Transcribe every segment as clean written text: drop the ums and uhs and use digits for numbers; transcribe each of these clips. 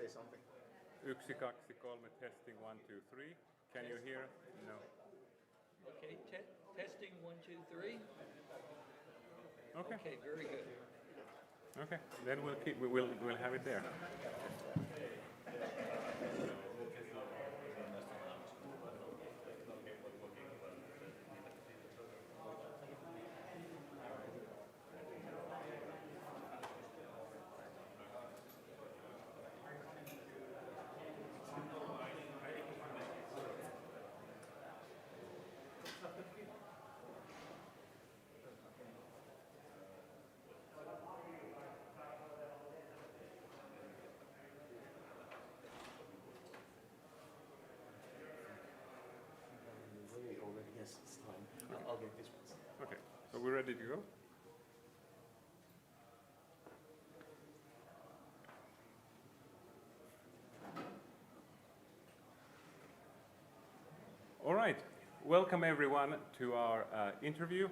say something. 1, 2, 3, testing 1, 2, 3. Can you hear? No. Okay, testing 1, 2, 3. Okay. Okay, very good. Okay, then we'll have it there. Yes, it's time. I'll get this one. Okay, so we're ready to go? All right, welcome everyone to our interview.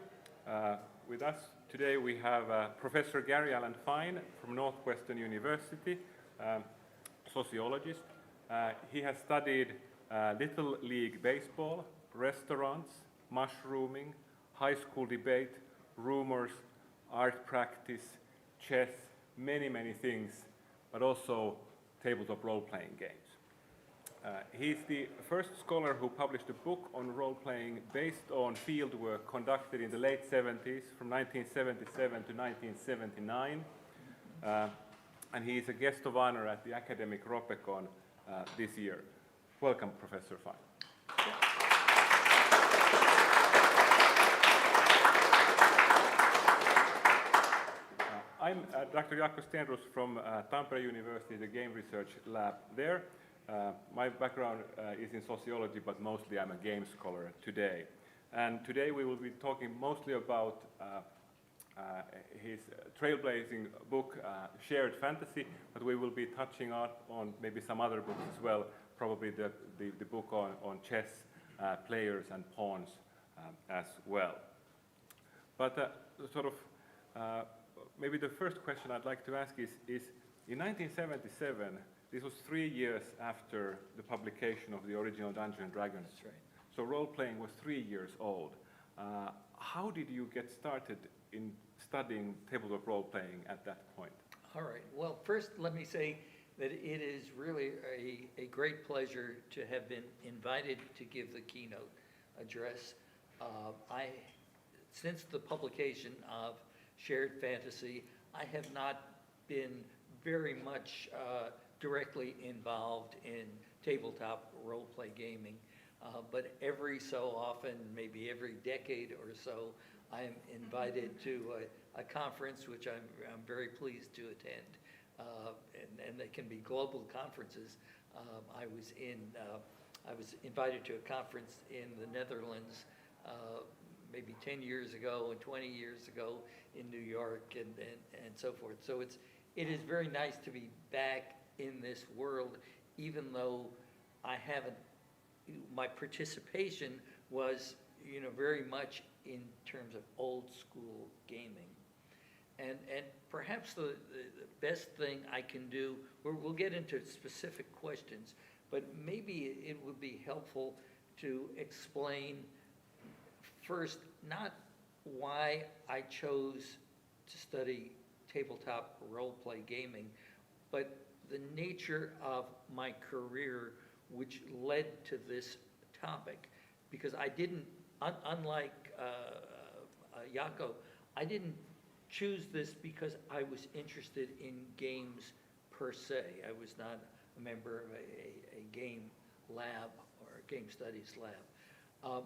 With us today we have Professor Gary Allen Fine from Northwestern University, sociologist. He has studied Little League Baseball, restaurants, mushrooming, high school debate, rumors, art practice, chess, many things, but also tabletop role-playing games. He's the first scholar who published a book on role-playing based on fieldwork conducted in the late 70s, from 1977 to 1979. And he is a guest of honor at the academic Ropecon this year. Welcome, Professor Fine. I'm Dr. Jaakko Stenros from Tampere University, the Game Research Lab there. My background is in sociology, but mostly I'm a game scholar today. And today we will be talking mostly about his trailblazing book, Shared Fantasy, but we will be touching on maybe some other books as well, probably the book on chess, players and pawns as well. But maybe the first question I'd like to ask is in 1977, this was 3 years after the publication of the original Dungeons & Dragons. That's right. So role-playing was 3 years old. How did you get started in studying tabletop role-playing at that point? All right. Well, first let me say that it is really a great pleasure to have been invited to give the keynote address. Since the publication of Shared Fantasy, I have not been very much directly involved in tabletop role-play gaming, but every so often, maybe every decade or so, I am invited to a conference which I'm very pleased to attend, and they can be global conferences. I was invited to a conference in the Netherlands maybe 10 years ago and 20 years ago in New York and so forth. So it is very nice to be back in this world, even though my participation was, very much in terms of old school gaming. And perhaps the best thing I can do, we'll get into specific questions, but maybe it would be helpful to explain first, not why I chose to study tabletop role-play gaming, but the nature of my career which led to this topic. Because I didn't, unlike Jaakko, I didn't choose this because I was interested in games per se. I was not a member of a game lab or a game studies lab.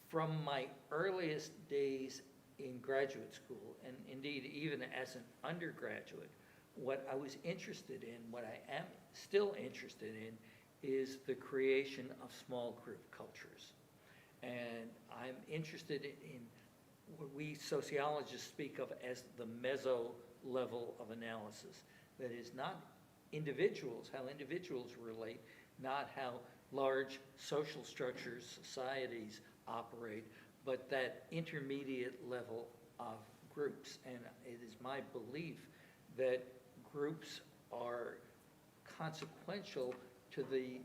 From my earliest days in graduate school, and indeed even as an undergraduate, what I was interested in, what I am still interested in, is the creation of small group cultures. And I'm interested in what we sociologists speak of as the meso level of analysis. That is not individuals, how individuals relate, not how large social structures, societies operate, but that intermediate level of groups. And it is my belief that groups are consequential to the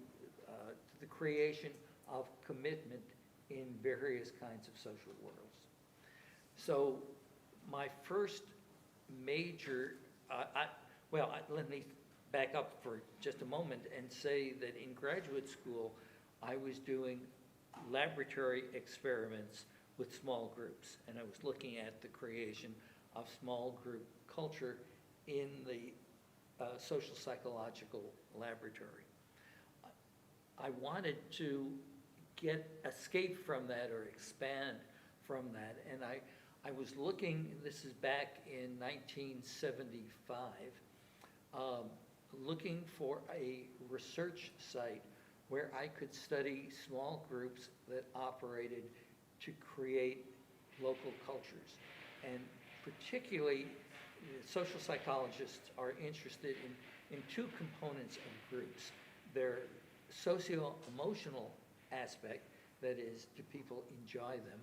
creation of commitment in various kinds of social worlds. So my first major, let me back up for just a moment and say that in graduate school, I was doing laboratory experiments with small groups, and I was looking at the creation of small group culture in the social psychological laboratory. I wanted to escape from that or expand from that, and I was looking, this is back in 1975, looking for a research site where I could study small groups that operated to create local cultures. And particularly, social psychologists are interested in two components of groups. Their socio-emotional aspect, that is, do people enjoy them,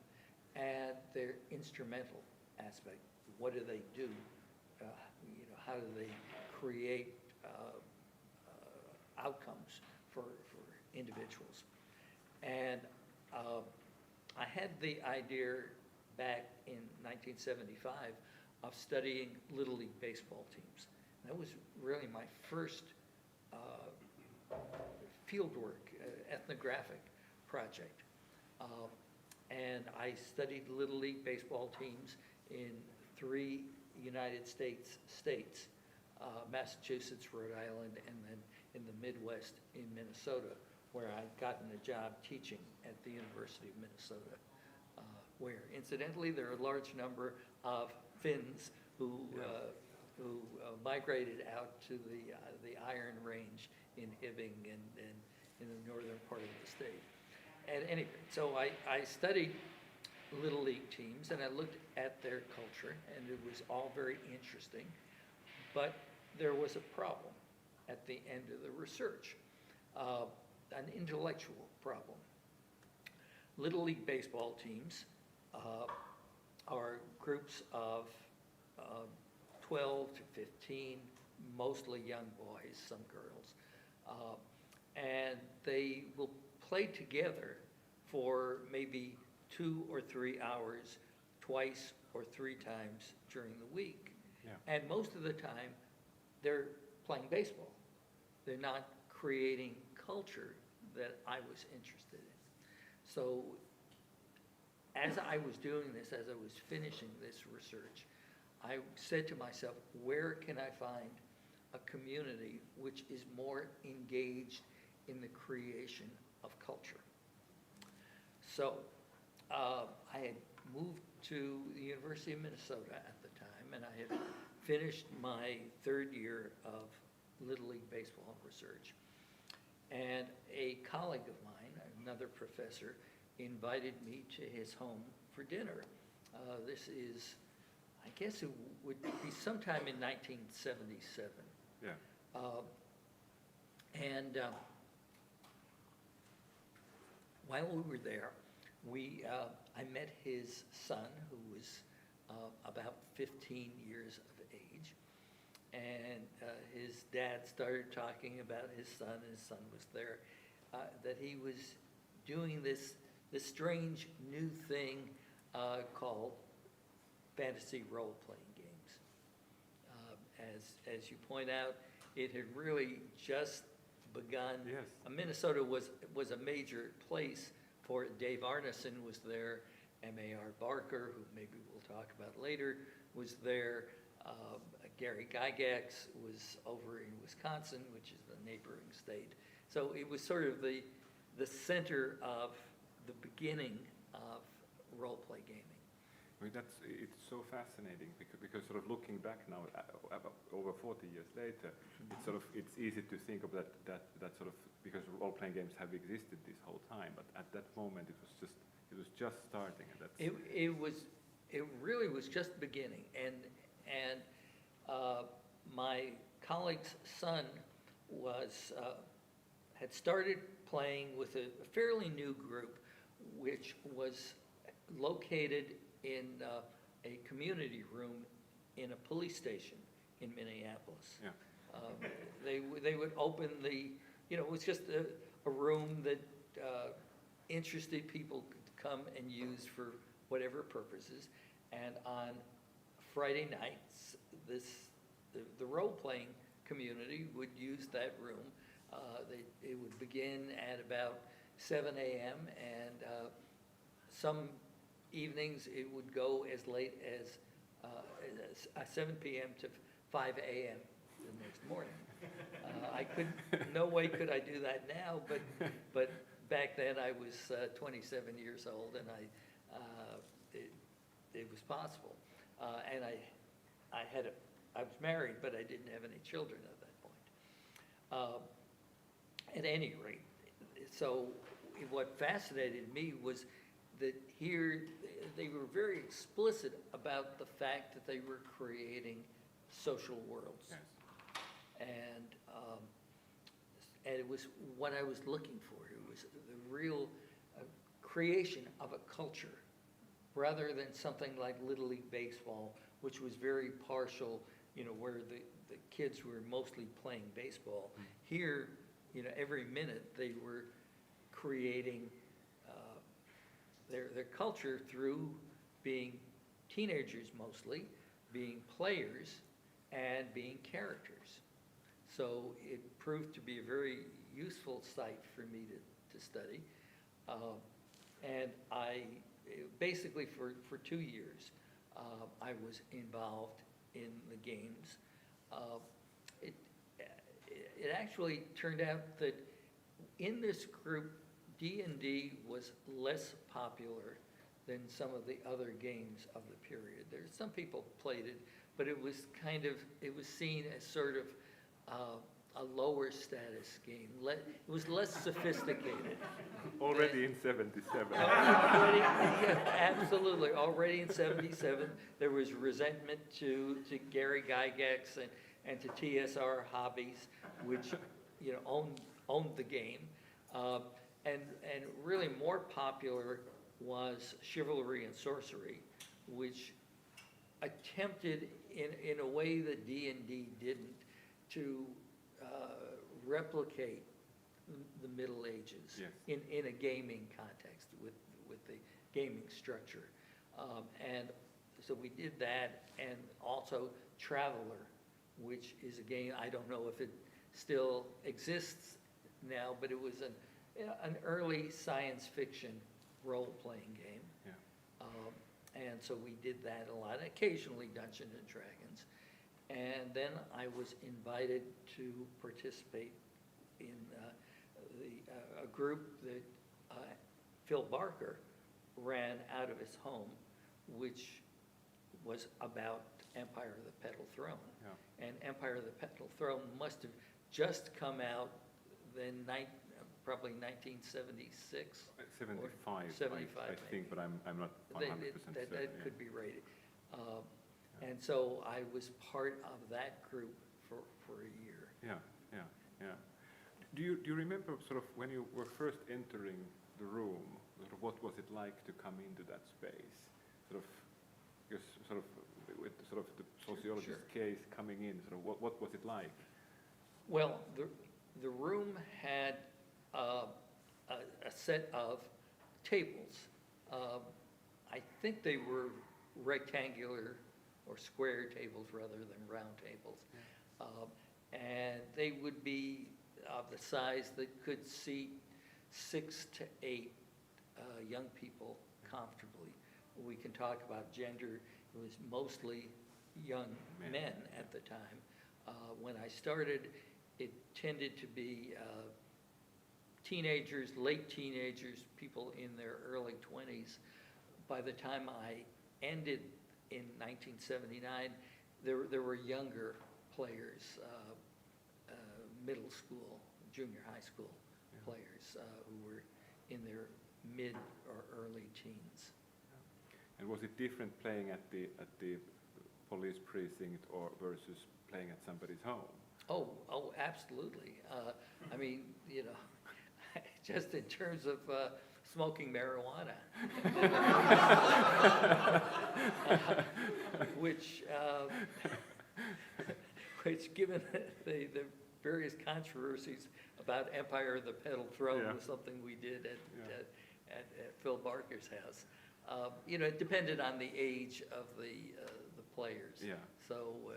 and their instrumental aspect, what do they do? How do they create outcomes for individuals? And I had the idea back in 1975 of studying Little League baseball teams. That was really my first fieldwork, ethnographic project. And I studied Little League baseball teams in 3 United States, Massachusetts, Rhode Island, and then in the Midwest in Minnesota, where I'd gotten a job teaching at the University of Minnesota, where incidentally there are a large number of Finns who migrated out to the Iron Range in Hibbing and in the northern part of the state. At any rate, so I studied Little League teams and I looked at their culture, and it was all very interesting, but there was a problem at the end of the research, an intellectual problem. Little League baseball teams are groups of 12 to 15, mostly young boys, some girls, and they will play together for maybe 2 or 3 hours, twice or 3 times during the week. Yeah. And most of the time, they're playing baseball. They're not creating culture that I was interested in. So as I was doing this, as I was finishing this research, I said to myself, where can I find a community which is more engaged in the creation of culture? So I had moved to the University of Minnesota at the time, and I had finished my 3rd year of Little League baseball research. And a colleague of mine, another professor, invited me to his home for dinner. This is, I guess it would be sometime in 1977. Yeah. While we were there, I met his son, who was about 15 years of age, and his dad started talking about his son, and his son was there, that he was doing this strange new thing called fantasy role-playing games. As you point out, it had really just begun. Yes. Minnesota was a major place for it. Dave Arneson was there, M.A.R. Barker, who maybe we'll talk about later, was there. Gary Gygax was over in Wisconsin, which is the neighboring state. So it was sort of the center of the beginning of role-play gaming. I mean, it's so fascinating because sort of looking back now, over 40 years later, it's easy to think of that sort of, because role-playing games have existed this whole time, but at that moment it was just starting, and that's it really was just beginning, and my colleague's son had started playing with a fairly new group, which was located in a community room in a police station in Minneapolis. Yeah. They would open the, it was just a room that interested people could come and use for whatever purposes. And on Friday nights, the role-playing community would use that room. It would begin at about 7 a.m. and some evenings it would go as late as 7 p.m. to 5 a.m. the next morning. No way could I do that now, but back then I was 27 years old, and it was possible. And I was married, but I didn't have any children at that point. At any rate, so what fascinated me was that here they were very explicit about the fact that they were creating social worlds. Yes. And it was what I was looking for. It was the real creation of a culture, rather than something like Little League Baseball, which was very partial, where the kids were mostly playing baseball. Mm-hmm. Here, every minute they were creating their culture through being teenagers mostly, being players, and being characters. So it proved to be a very useful site for me to study. And I, basically for 2 years, I was involved in the games. It actually turned out that in this group, D&D was less popular than some of the other games of the period. There's some people played it, but it was seen as sort of a lower status game. It was less sophisticated. Already in 77. Yeah, absolutely. Already in 77, there was resentment to Gary Gygax and to TSR Hobbies, which owned the game. And really more popular was Chivalry and Sorcery, which attempted in a way that D&D didn't to replicate the Middle Ages. Yes. in a gaming context with the gaming structure. And so we did that, and also Traveler, which is a game, I don't know if it still exists now, but it was an early science fiction role-playing game. Yeah. And so we did that a lot, occasionally Dungeons and Dragons. And then I was invited to participate in a group that Phil Barker ran out of his home, which was about Empire of the Petal Throne. Yeah. And Empire of the Petal Throne must have just come out then, probably 1976. 75, 75 I think, but I'm not 100% certain. That could be right. And so I was part of that group for a year. Yeah. Do you remember sort of when you were first entering the room, sort of what was it like to come into that space? Sort of with sort of the sociologist case coming in, sort of what was it like? Well, the room had a set of tables. I think they were rectangular or square tables rather than round tables. Yeah. And they would be of the size that could seat 6 to 8 young people comfortably. We can talk about gender. It was mostly young men at the time. When I started, it tended to be teenagers, late teenagers, people in their early 20s. By the time I ended in 1979, there were younger players, middle school, junior high school players who were in their mid or early teens. And was it different playing at the police precinct or versus playing at somebody's home? Oh, absolutely. I mean, just in terms of smoking marijuana, which given the various controversies about Empire of the Petal Throne Yeah. was something we did Yeah. at Phil Barker's house. You know, it depended on the age of the players. Yeah. So,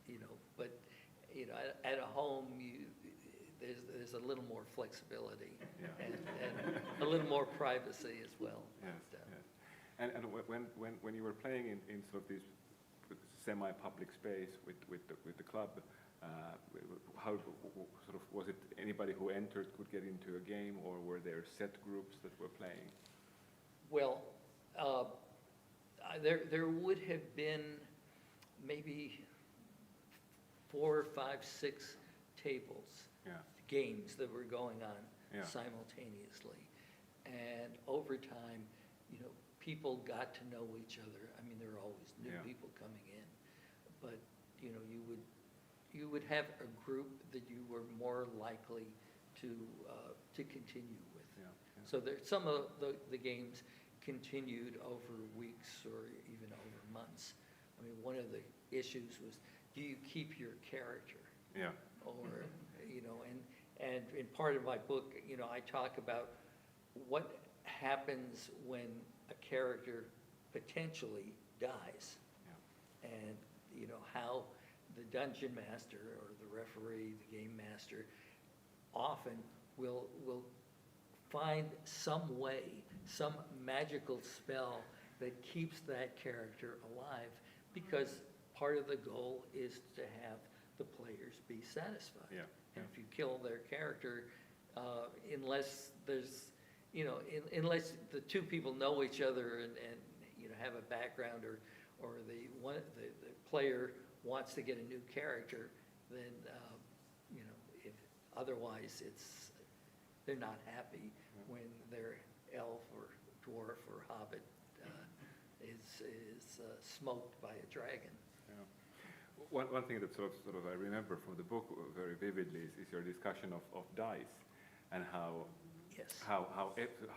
you know, but, you know, at a home, there's a little more flexibility Yeah. and a little more privacy as well. Yes, But, yes. And when you were playing in sort of this semi-public space with the club, how sort of was it anybody who entered could get into a game, or were there set groups that were playing? Well, there would have been maybe 4, 5, 6 tables, Yeah. games that were going on Yeah. simultaneously. And over time, you know, people got to know each other. I mean, there were always new Yeah. people coming in, but, you know, you would have a group that you were more likely to continue with. Yeah. Yeah. So some of the games continued over weeks or even over months. I mean, one of the issues was, do you keep your character? Yeah. Or, you know, and in part of my book, you know, I talk about what happens when a character potentially dies. Yeah. And, you know, how the dungeon master or the referee, the game master, often will find some way, some magical spell that keeps that character alive, because part of the goal is to have the players be satisfied. Yeah. And if you kill their character, unless there's, you know, unless the two people know each other and you know, have a background, or the player wants to get a new character, then, you know, if otherwise they're not happy when their elf or dwarf or hobbit is smoked by a dragon. Yeah. One thing that sort of I remember from the book very vividly is your discussion of dice, and how Yes. how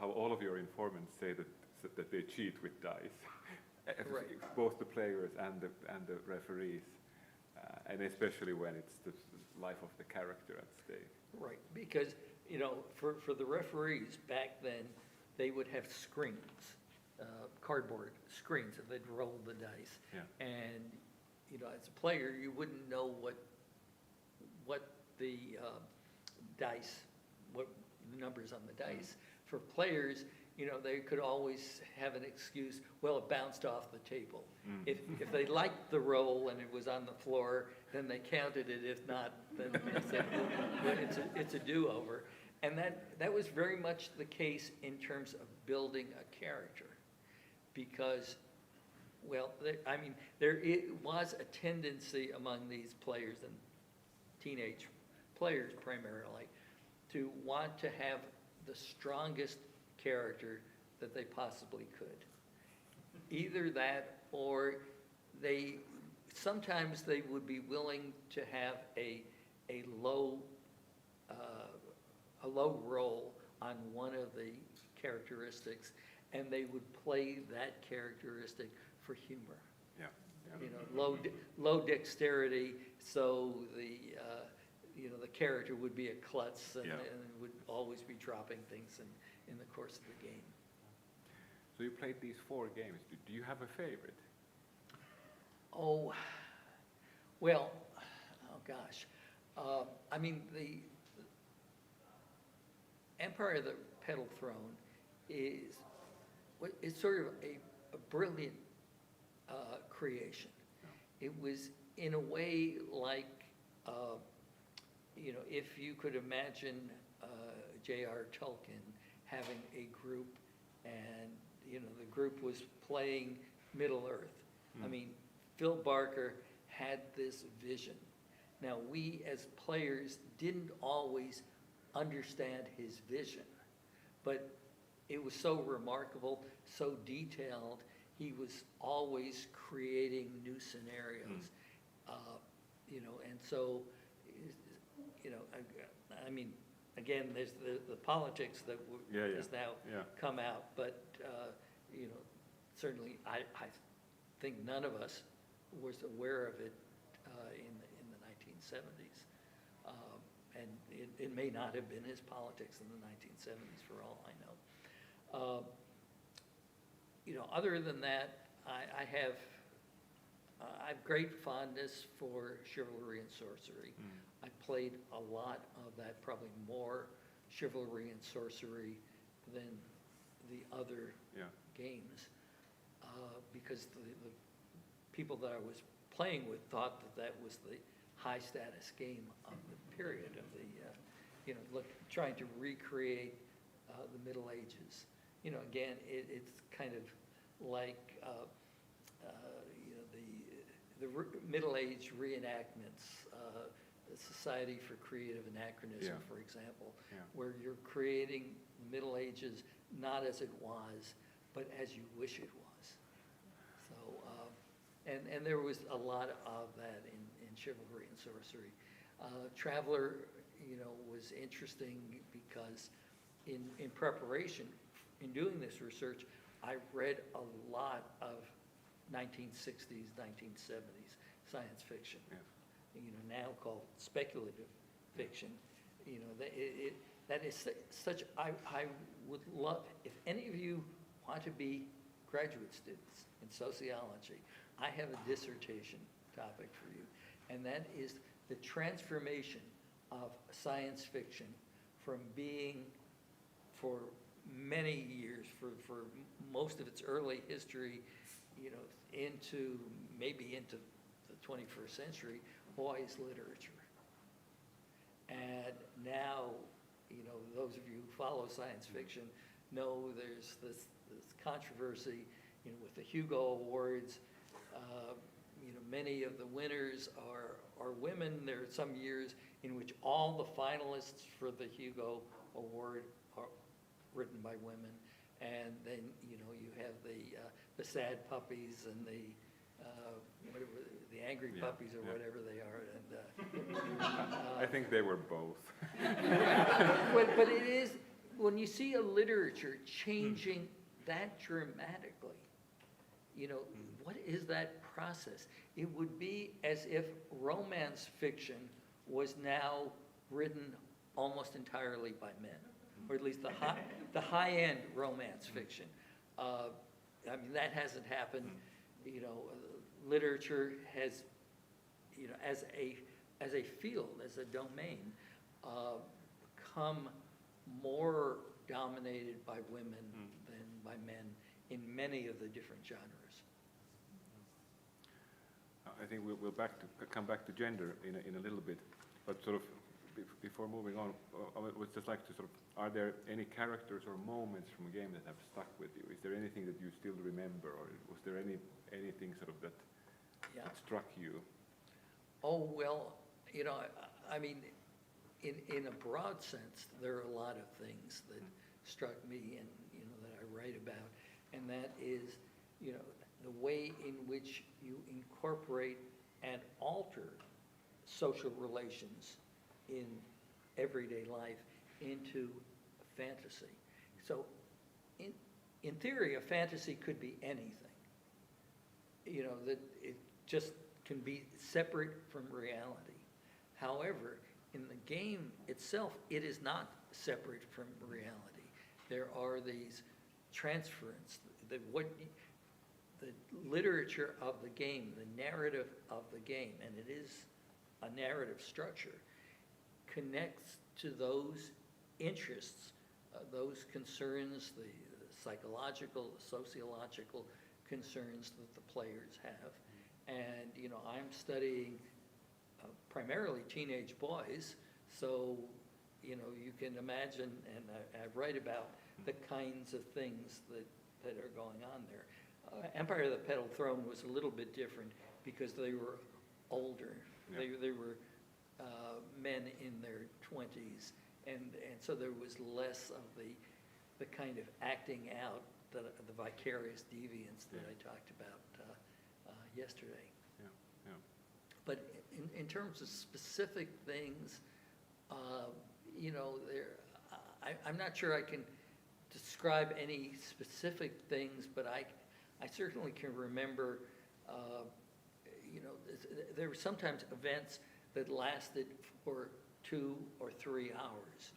all of your informants say that they cheat with dice, Right. both the players and the referees, and especially when it's the life of the character at stake. Right, because, you know, for the referees back then, they would have screens, cardboard screens, and they'd roll the dice. Yeah. And, you know, as a player, you wouldn't know what the dice, what the numbers on the dice. For players, you know, they could always have an excuse, well, it bounced off the table. If they liked the roll and it was on the floor, then they counted it. If not, then they said, well, it's a do-over. And that was very much the case in terms of building a character. Because, well, there was a tendency among these players, and teenage players primarily, to want to have the strongest character that they possibly could. Either that, or sometimes they would be willing to have a low roll on one of the characteristics, and they would play that characteristic for humor. Yeah. You know, low dexterity, so you know, the character would be a klutz and would always be dropping things in the course of the game. So you played these 4 games. Do you have a favorite? Oh, well, oh gosh. I mean, the Empire of the Petal Throne it's sort of a brilliant creation. It was in a way like, you know, if you could imagine J.R. Tolkien having a group, and, you know, the group was playing Middle-earth. I mean, Phil Barker had this vision. Now, we as players didn't always understand his vision, but it was so remarkable, so detailed. He was always creating new scenarios, you know, and so, you know, I mean, again, there's the politics that has now come out, but, you know, certainly I think none of us was aware of it in the 19th 1970s. And it may not have been his politics in the 1970s for all I know. Other than that, I have great fondness for chivalry and sorcery. I played a lot of that, probably more chivalry and sorcery than the other games, because the people that I was playing with thought that was the high status game of the period of the, trying to recreate the Middle Ages. Again, it's kind of like the Middle Age reenactments, the Society for Creative Anachronism, for example, where you're creating the Middle Ages not as it was, but as you wish it was. So, and there was a lot of that in chivalry and sorcery. Traveler, was interesting because in preparation, in doing this research, I read a lot of 1960s, 1970s science fiction, now called speculative fiction. That is such, I would love, if any of you want to be graduate students in sociology, I have a dissertation topic for you, and that is the transformation of science fiction from being, for many years, for most of its early history, into the 21st century, boys' literature. And now, those of you who follow science fiction know there's this controversy, with the Hugo Awards. Many of the winners are women. There are some years in which all the finalists for the Hugo Award are written by women. And then, you have the sad puppies and whatever, the angry puppies or whatever they are. And I think they were both. but it is, when you see a literature changing that dramatically, what is that process? It would be as if romance fiction was now written almost entirely by men, or at least the high-end romance fiction. That hasn't happened. Literature has, as a field, as a domain, become more dominated by women than by men in many of the different genres. I think we'll come back to gender in a little bit, but sort of before moving on, I would just like to are there any characters or moments from a game that have stuck with you? Is there anything that you still remember, or was there anything that struck you? Oh, well, in a broad sense, there are a lot of things that struck me and, that I write about, and that is, the way in which you incorporate and alter social relations in everyday life into fantasy. So, in theory, a fantasy could be anything. That it just can be separate from reality. However, in the game itself, it is not separate from reality. There are these transference, the literature of the game, the narrative of the game, and it is a narrative structure, connects to those interests, those concerns, the psychological, the sociological concerns that the players have. And, I'm studying primarily teenage boys, so, you can imagine, and I write about the kinds of things that are going on there. Empire of the Petal Throne was a little bit different because they were older. Yeah. They were men in their 20s, and so there was less of the kind of acting out, the vicarious deviance that I talked about yesterday. Yeah. But in terms of specific things, I'm not sure I can describe any specific things, but I certainly can remember, there were sometimes events that lasted for 2 or 3 hours,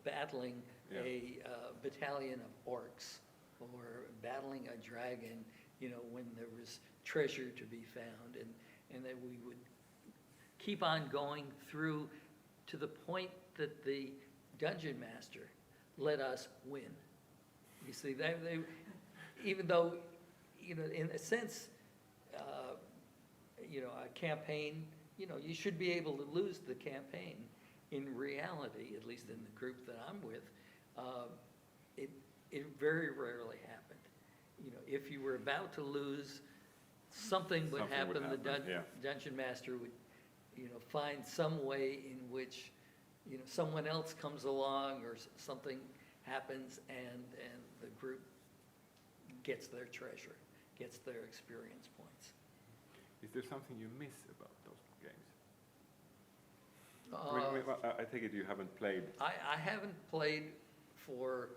battling Yeah. a battalion of orcs or battling a dragon, when there was treasure to be found, and that we would keep on going through to the point that the dungeon master let us win. You see, even though, in a sense, a campaign, you should be able to lose the campaign. In reality, at least in the group that I'm with, it very rarely happened. If you were about to lose, something would happen. The dungeon master would, find some way in which, someone else comes along or something happens, and the group gets their treasure, gets their experience points. Is there something you miss about those games? I take it you haven't played. I haven't played for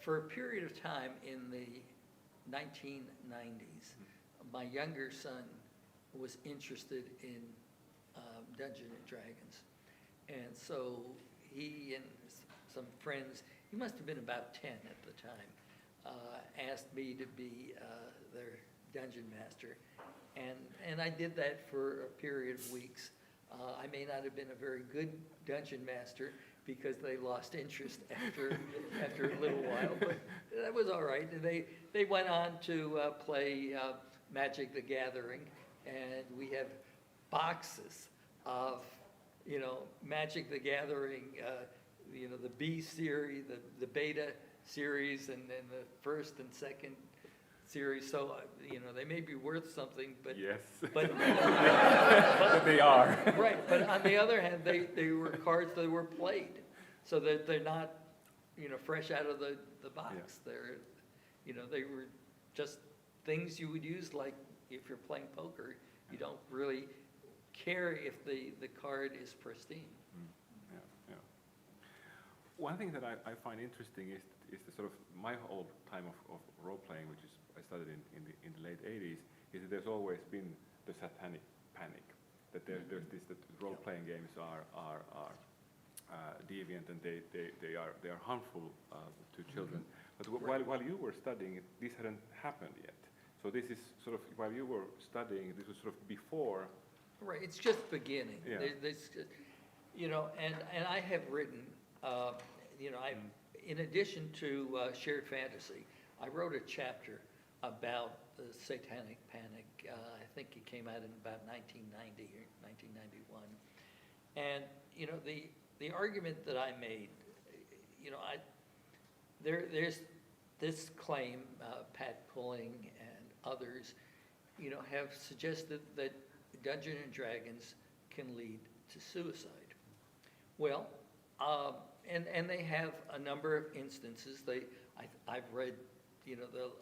a period of time in the 1990s. My younger son was interested in Dungeons and Dragons, and so he and some friends, he must have been about 10 at the time, asked me to be their dungeon master, and I did that for a period of weeks. I may not have been a very good dungeon master because they lost interest after a little while, but that was all right. They went on to play Magic the Gathering, and we have boxes of Magic the Gathering, the B series, the beta series, and then the first and second series. So they may be worth something, but yes, but they are. Right, but on the other hand, they were cards that were played, so that they're not fresh out of the box. Yeah. They were just things you would use, like if you're playing poker, you don't really care if the card is pristine. Yeah. One thing that I find interesting is the sort of my whole time of role playing, which is I started in the late 80s, is that there's always been the satanic panic, that there's this, that role playing games are deviant, and they are harmful to children. But while you were studying, this hadn't happened yet. So this is sort of, while you were studying, this was sort of before. Right, it's just beginning. Yeah. And I have written, in addition to Shared Fantasy, I wrote a chapter about the Satanic Panic. I think it came out in about 1990 or 1991. And, the argument that I made, there's this claim, Pat Pulling and others, have suggested that Dungeons and Dragons can lead to suicide. Well, and they have a number of instances. I've read,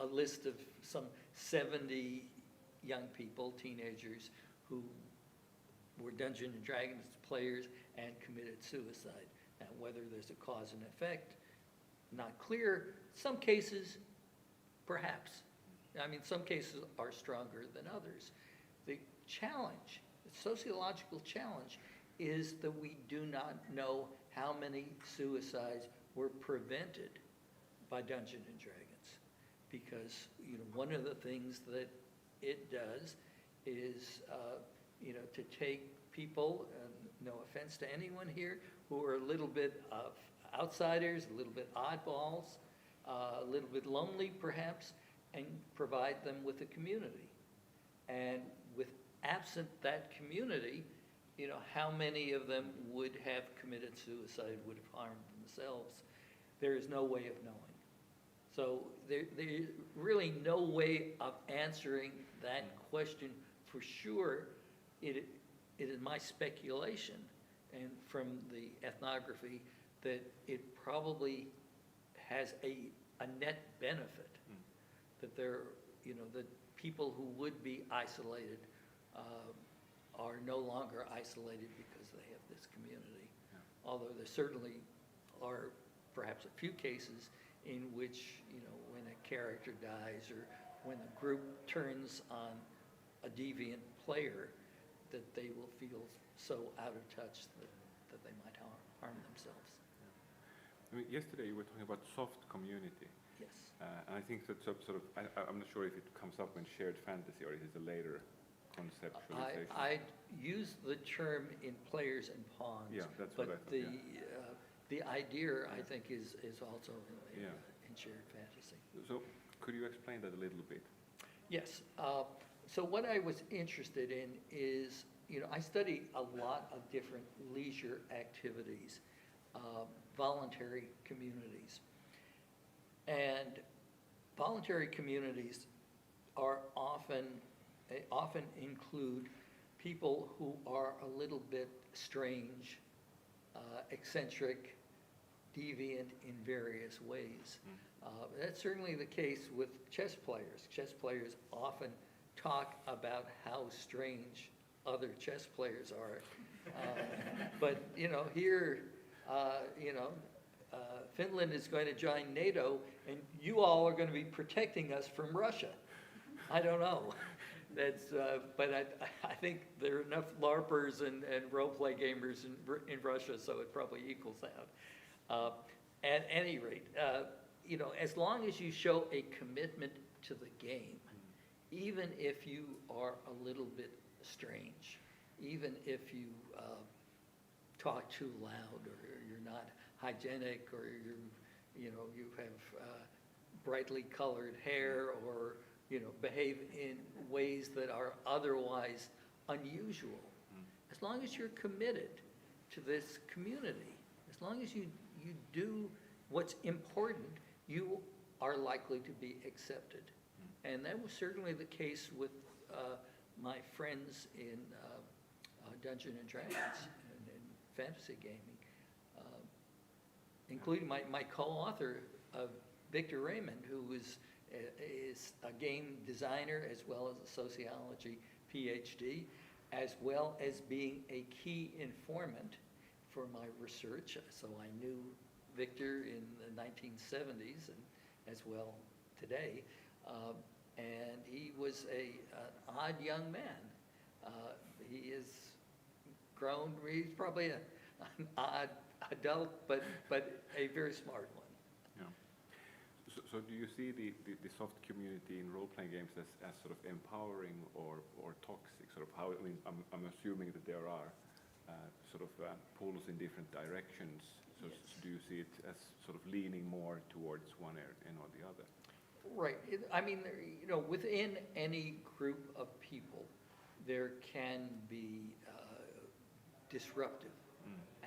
a list of some 70 young people, teenagers, who were Dungeons and Dragons players and committed suicide. Now, whether there's a cause and effect, not clear. Some cases, perhaps. I mean, some cases are stronger than others. The challenge, the sociological challenge, is that we do not know how many suicides were prevented by Dungeons and Dragons. Because, one of the things that it does is, to take people, no offense to anyone here, who are a little bit of outsiders, a little bit oddballs, a little bit lonely perhaps, and provide them with a community. And absent that community, how many of them would have committed suicide, would have harmed themselves? There is no way of knowing. So there's really no way of answering that question for sure. It is my speculation, and from the ethnography, that it probably has a net benefit, that that people who would be isolated are no longer isolated because they have this community. Yeah. Although there certainly are perhaps a few cases in which, when a character dies or when the group turns on a deviant player, that they will feel so out of touch that they might harm themselves. I mean, yesterday you were talking about soft community. Yes. And I think that sort of, I'm not sure if it comes up in shared fantasy or it is a later conceptualization. I use the term in Players and Pawns. Yeah, that's what I but thought, the idea, I think, is also in Yeah. shared fantasy. So could you explain that a little bit? Yes. So what I was interested in is, I study a lot of different leisure activities, voluntary communities. And voluntary communities are often include people who are a little bit strange, eccentric, deviant in various ways. That's certainly the case with chess players. Chess players often talk about how strange other chess players are. But, here, Finland is going to join NATO, and you all are going to be protecting us from Russia. I don't know. That's, but I think there are enough LARPers and role-play gamers in Russia, so it probably equals out. At any rate, as long as you show a commitment to the game, even if you are a little bit strange, even if you talk too loud, or you're not hygienic, or you have brightly colored hair, or behave in ways that are otherwise unusual. As long as you're committed to this community, as long as you do what's important, you are likely to be accepted. And that was certainly the case with my friends in Dungeons and Dragons and fantasy gaming, including my co-author, Victor Raymond, who is a game designer as well as a sociology PhD, as well as being a key informant for my research. So I knew Victor in the 1970s and as well today. And he was an odd young man. He is grown, he's probably an odd adult, but a very smart one. So do you see the soft community in role-playing games as sort of empowering or toxic? Sort of how, I mean, I'm assuming that there are sort of pulls in different directions. So, Yes. so do you see it as sort of leaning more towards one end or the other? Right. I mean, within any group of people, there can be disruptive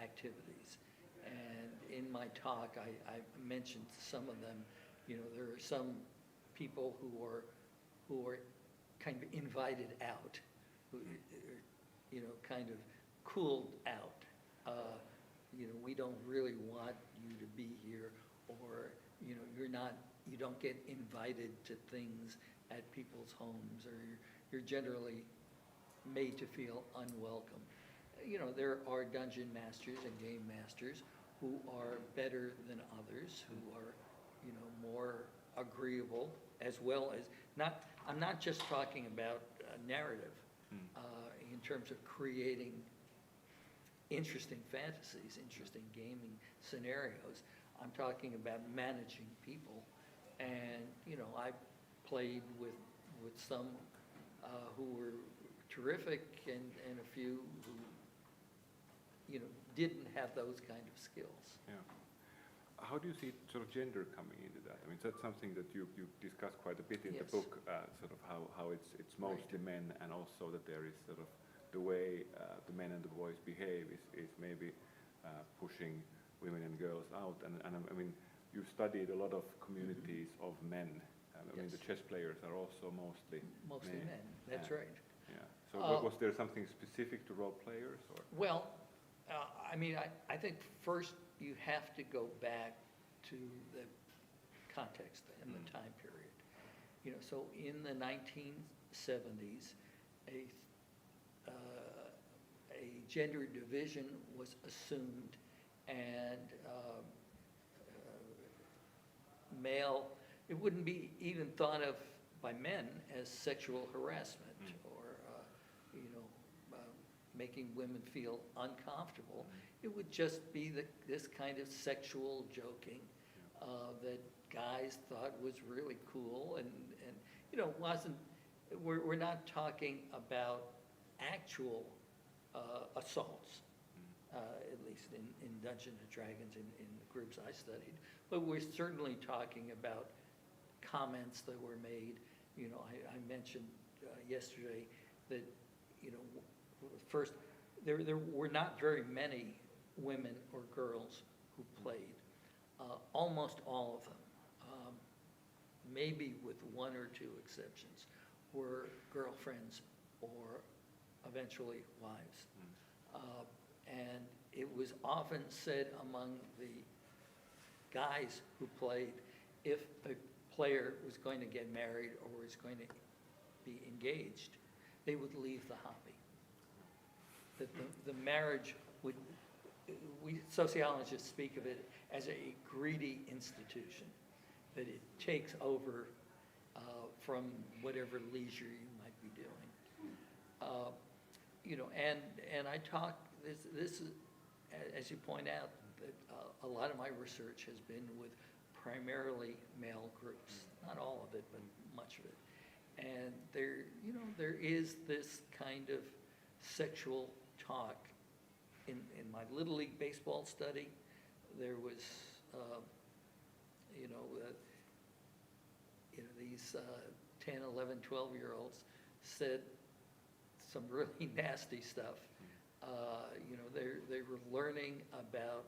activities. And in my talk, I mentioned some of them. There are some people who are kind of invited out, who are, kind of cooled out. We don't really want you to be here, or, you don't get invited to things at people's homes, or you're generally made to feel unwelcome. There are dungeon masters and game masters who are better than others, who are, more agreeable, as well as, I'm not just talking about narrative, in terms of creating interesting fantasies, interesting gaming scenarios. I'm talking about managing people. And, I played with some who were terrific, and a few who, didn't have those kind of skills. Yeah. How do you see sort of gender coming into that? I mean, that's something that you discuss quite a bit in the Yes. book, sort of how it's mostly men, and also that there is sort of the way the men and the boys behave is maybe pushing women and girls out. And I mean, you've studied a lot of communities of men. I mean, the chess players are also mostly men. That's right. Yeah. So was there something specific to role players, or? Well, I mean, I think first you have to go back to the context and the time period. So in the 1970s, a gender division was assumed, and male, it wouldn't be even thought of by men as sexual harassment, or making women feel uncomfortable. It would just be this kind of sexual joking that guys thought was really cool, and you know, wasn't. We're not talking about actual assaults, at least in Dungeons and Dragons in the groups I studied. But we're certainly talking about comments that were made. You know, I mentioned yesterday that, you know, first, there were not very many women or girls who played. Almost all of them, maybe with one or two exceptions, were girlfriends or eventually wives. And it was often said among the guys who played, if a player was going to get married or was going to be engaged, they would leave the hobby. That the marriage would, sociologists speak of it as a greedy institution, that it takes over from whatever leisure you might be doing. You know, and I talk, this is, as you point out, that a lot of my research has been with primarily male groups, not all of it, but much of it. And there, you know, there is this kind of sexual talk. In my Little League baseball study, there was, you know, these 10, 11, 12-year-olds said some really nasty stuff. You know, they were learning about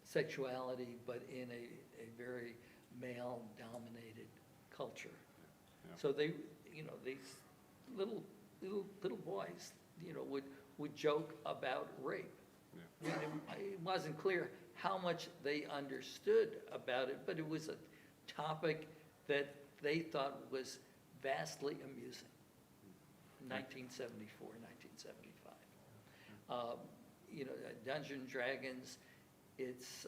sexuality, but in a very male-dominated culture. Yeah. So they, you know, these little boys, you know, would joke about rape. Yeah. It wasn't clear how much they understood about it, but it was a topic that they thought was vastly amusing. 1974, 1975. You know, Dungeons and Dragons, it's,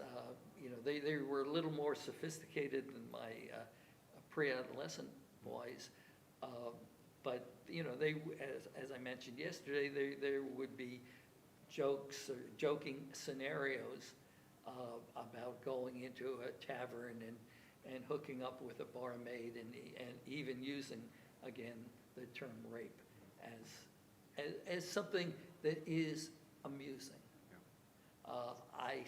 you know, they were a little more sophisticated than my pre-adolescent boys. But, you know, they, as I mentioned yesterday, there would be jokes or joking scenarios about going into a tavern and hooking up with a barmaid and even using, again, the term rape as something that is amusing. Yeah. I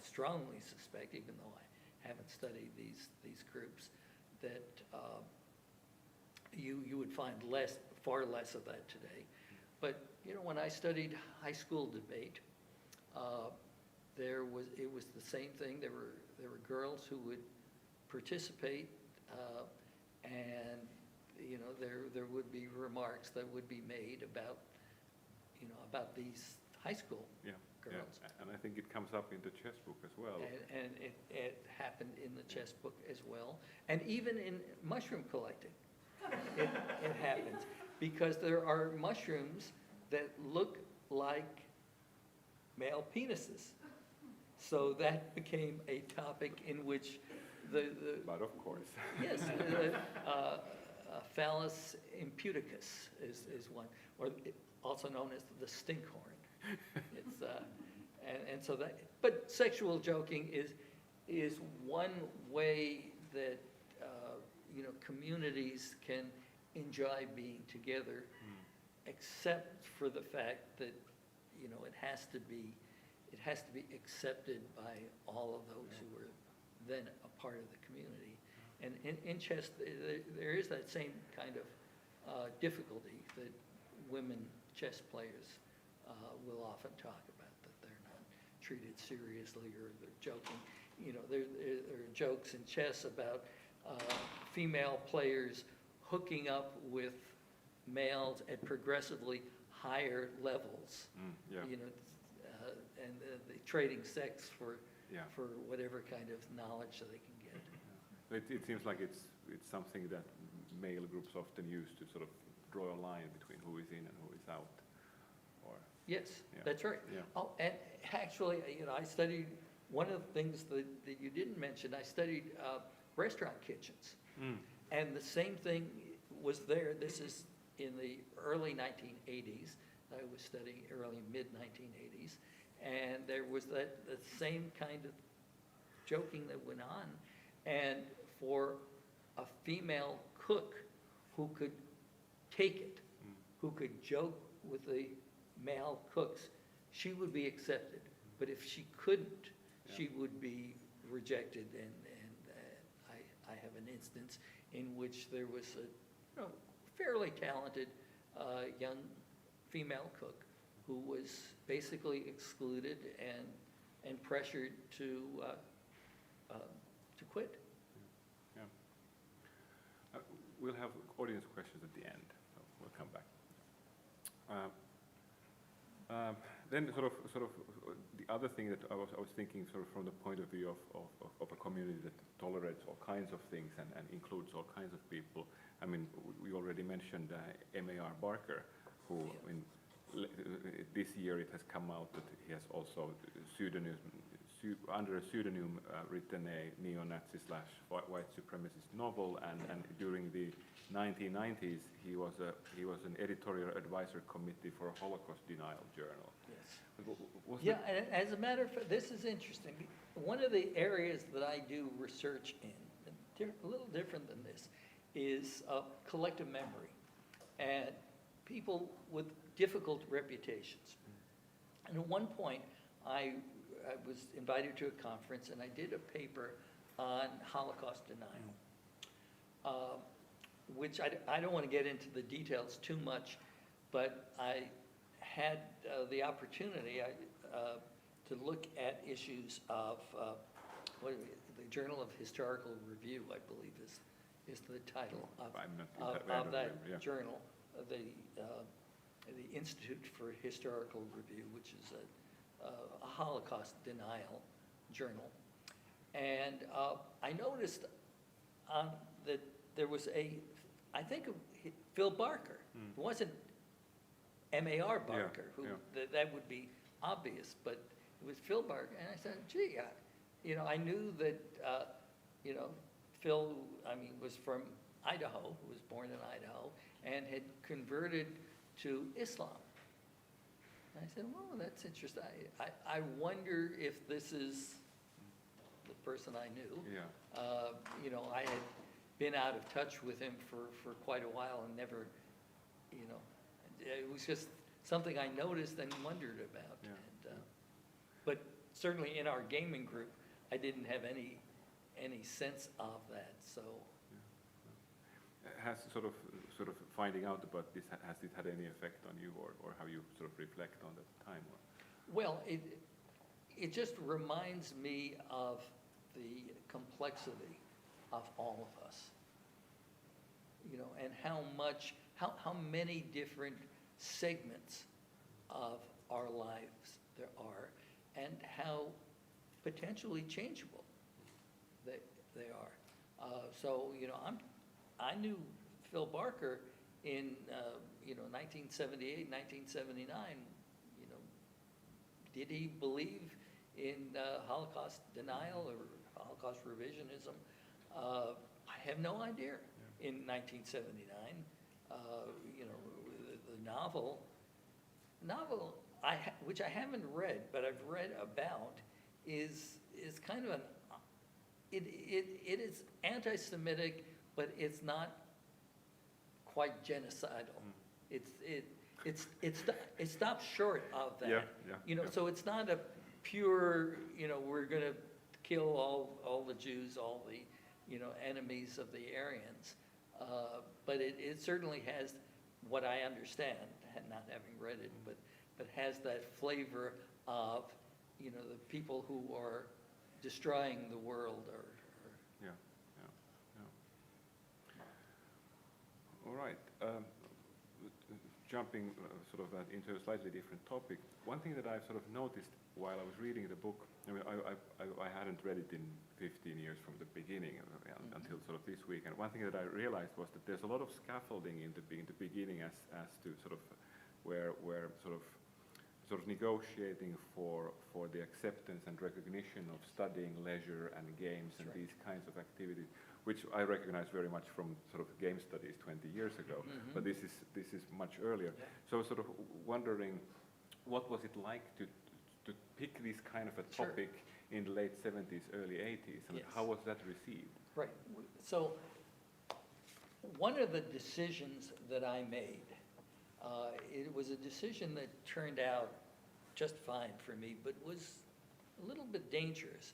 strongly suspect, even though I haven't studied these groups, that you would find far less of that today. But, you know, when I studied high school debate, it was the same thing. There were girls who would participate, and, you know, there would be remarks that would be made about, you know, about these high school girls. Yeah. And I think it comes up in the chess book as well. And it happened in the chess book as well, and even in mushroom collecting, it happens, because there are mushrooms that look like male penises. So that became a topic in which But of course. yes, phallus imputicus is one, or also known as the stinkhorn. It's and so that, but sexual joking is one way that you know, communities can enjoy being together, except for the fact that, you know, it has to be accepted by all of those who were then a part of the community. And in chess, there is that same kind of difficulty that women chess players will often talk about, that they're not treated seriously or they're joking. You know, there are jokes in chess about female players hooking up with males at progressively higher levels. Yeah. You know, and the trading sex for whatever kind of knowledge that they can get. It seems like it's something that male groups often use to sort of draw a line between who is in and who is out. Or yes, that's right. Yeah. Oh, and actually, you know, I studied, one of the things that you didn't mention, I studied restaurant kitchens. And the same thing was there. This is in the early 1980s. I was studying early, mid-1980s, and there was the same kind of joking that went on. And for a female cook who could take it, who could joke with the male cooks, she would be accepted. But if she couldn't, she would be rejected. And I have an instance in which there was a fairly talented young female cook who was basically excluded and pressured to quit. Yeah. We'll have audience questions at the end, so we'll come back. Then sort of the other thing that I was thinking sort of from the point of view of a community that tolerates all kinds of things and includes all kinds of people. I mean, we already mentioned M.A.R. Barker, who this year it has come out that he has also under a pseudonym written a neo-Nazi / white supremacist novel, and during the 1990s he was an editorial advisor committee for a Holocaust denial journal. Yes. And as a matter of fact, this is interesting. One of the areas that I do research in, a little different than this, is collective memory and people with difficult reputations. And at one point, I was invited to a conference, and I did a paper on Holocaust denial, which I don't want to get into the details too much, but I had the opportunity to look at issues of the Journal of Historical Review, I believe is the title of that journal, the Institute for Historical Review, which is a Holocaust denial journal. And I noticed that there was I think Phil Barker. It wasn't M.A.R. Barker, that would be obvious, but it was Phil Barker. And I said, gee, I knew that, Phil, was from Idaho, was born in Idaho, and had converted to Islam. And I said, well, that's interesting. I wonder if this is the person I knew. Yeah. I had been out of touch with him for quite a while and never, it was just something I noticed and wondered about. Yeah. And, but certainly in our gaming group, I didn't have any sense of that. So. Has sort of finding out about this, has it had any effect on you, or how you sort of reflect on that time? Well, it just reminds me of the complexity of all of us, and how many different segments of our lives there are, and how potentially changeable they are. So, I knew Phil Barker in 1978, 1979. Did he believe in Holocaust denial or Holocaust revisionism? I have no idea. In 1979, the novel, which I haven't read, but I've read about, is kind of it is anti-Semitic, but it's not quite genocidal. It stops short of that. So it's not a pure, we're going to kill all the Jews, all the, enemies of the Aryans. But it certainly has what I understand, not having read it, but has that flavor of, the people who are destroying the world or All right. Jumping into a slightly different topic, one thing that I've sort of noticed while I was reading the book, I hadn't read it in 15 years from the beginning until sort of this week, and one thing that I realized was that there's a lot of scaffolding in the beginning as to sort of where sort of negotiating for the acceptance and recognition of studying, leisure, and games and these kinds of activities, which I recognize very much from sort of game studies 20 years ago, but this is much earlier. Yeah. So sort of wondering, what was it like to pick this kind of a Sure. topic in the late 70s, early 80s, and Yes. how was that received? Right. So one of the decisions that I made, it was a decision that turned out just fine for me, but was a little bit dangerous,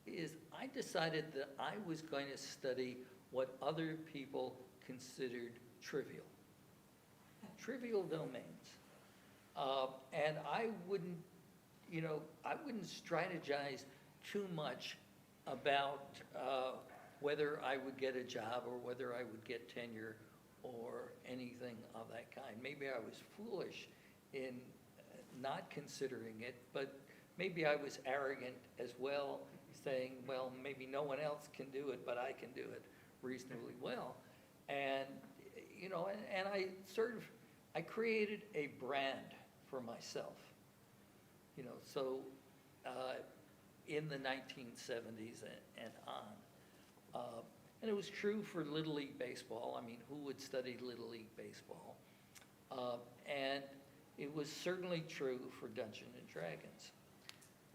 is I decided that I was going to study what other people considered trivial domains. And I wouldn't strategize too much about whether I would get a job or whether I would get tenure or anything of that kind. Maybe I was foolish in not considering it, but maybe I was arrogant as well, saying, well, maybe no one else can do it, but I can do it reasonably well. And, and I created a brand for myself, so in the 1970s and on. And it was true for Little League Baseball. I mean, who would study Little League Baseball? And it was certainly true for Dungeons and Dragons.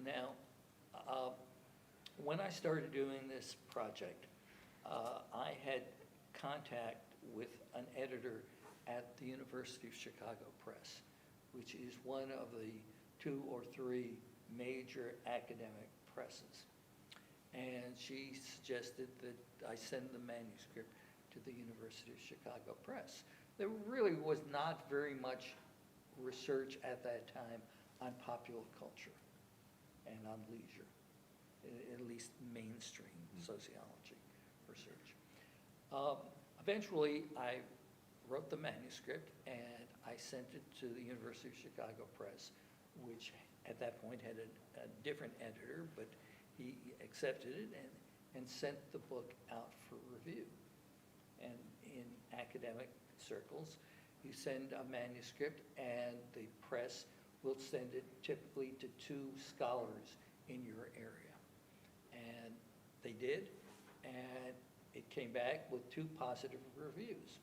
Now, when I started doing this project, I had contact with an editor at the University of Chicago Press, which is one of the 2 or 3 major academic presses. And she suggested that I send the manuscript to the University of Chicago Press. There really was not very much research at that time on popular culture and on leisure, at least mainstream sociology research. Eventually, I wrote the manuscript and I sent it to the University of Chicago Press, which at that point had a different editor, but he accepted it and sent the book out for review. And in academic circles, you send a manuscript and the press will send it typically to 2 scholars in your area. And they did, and it came back with 2 positive reviews.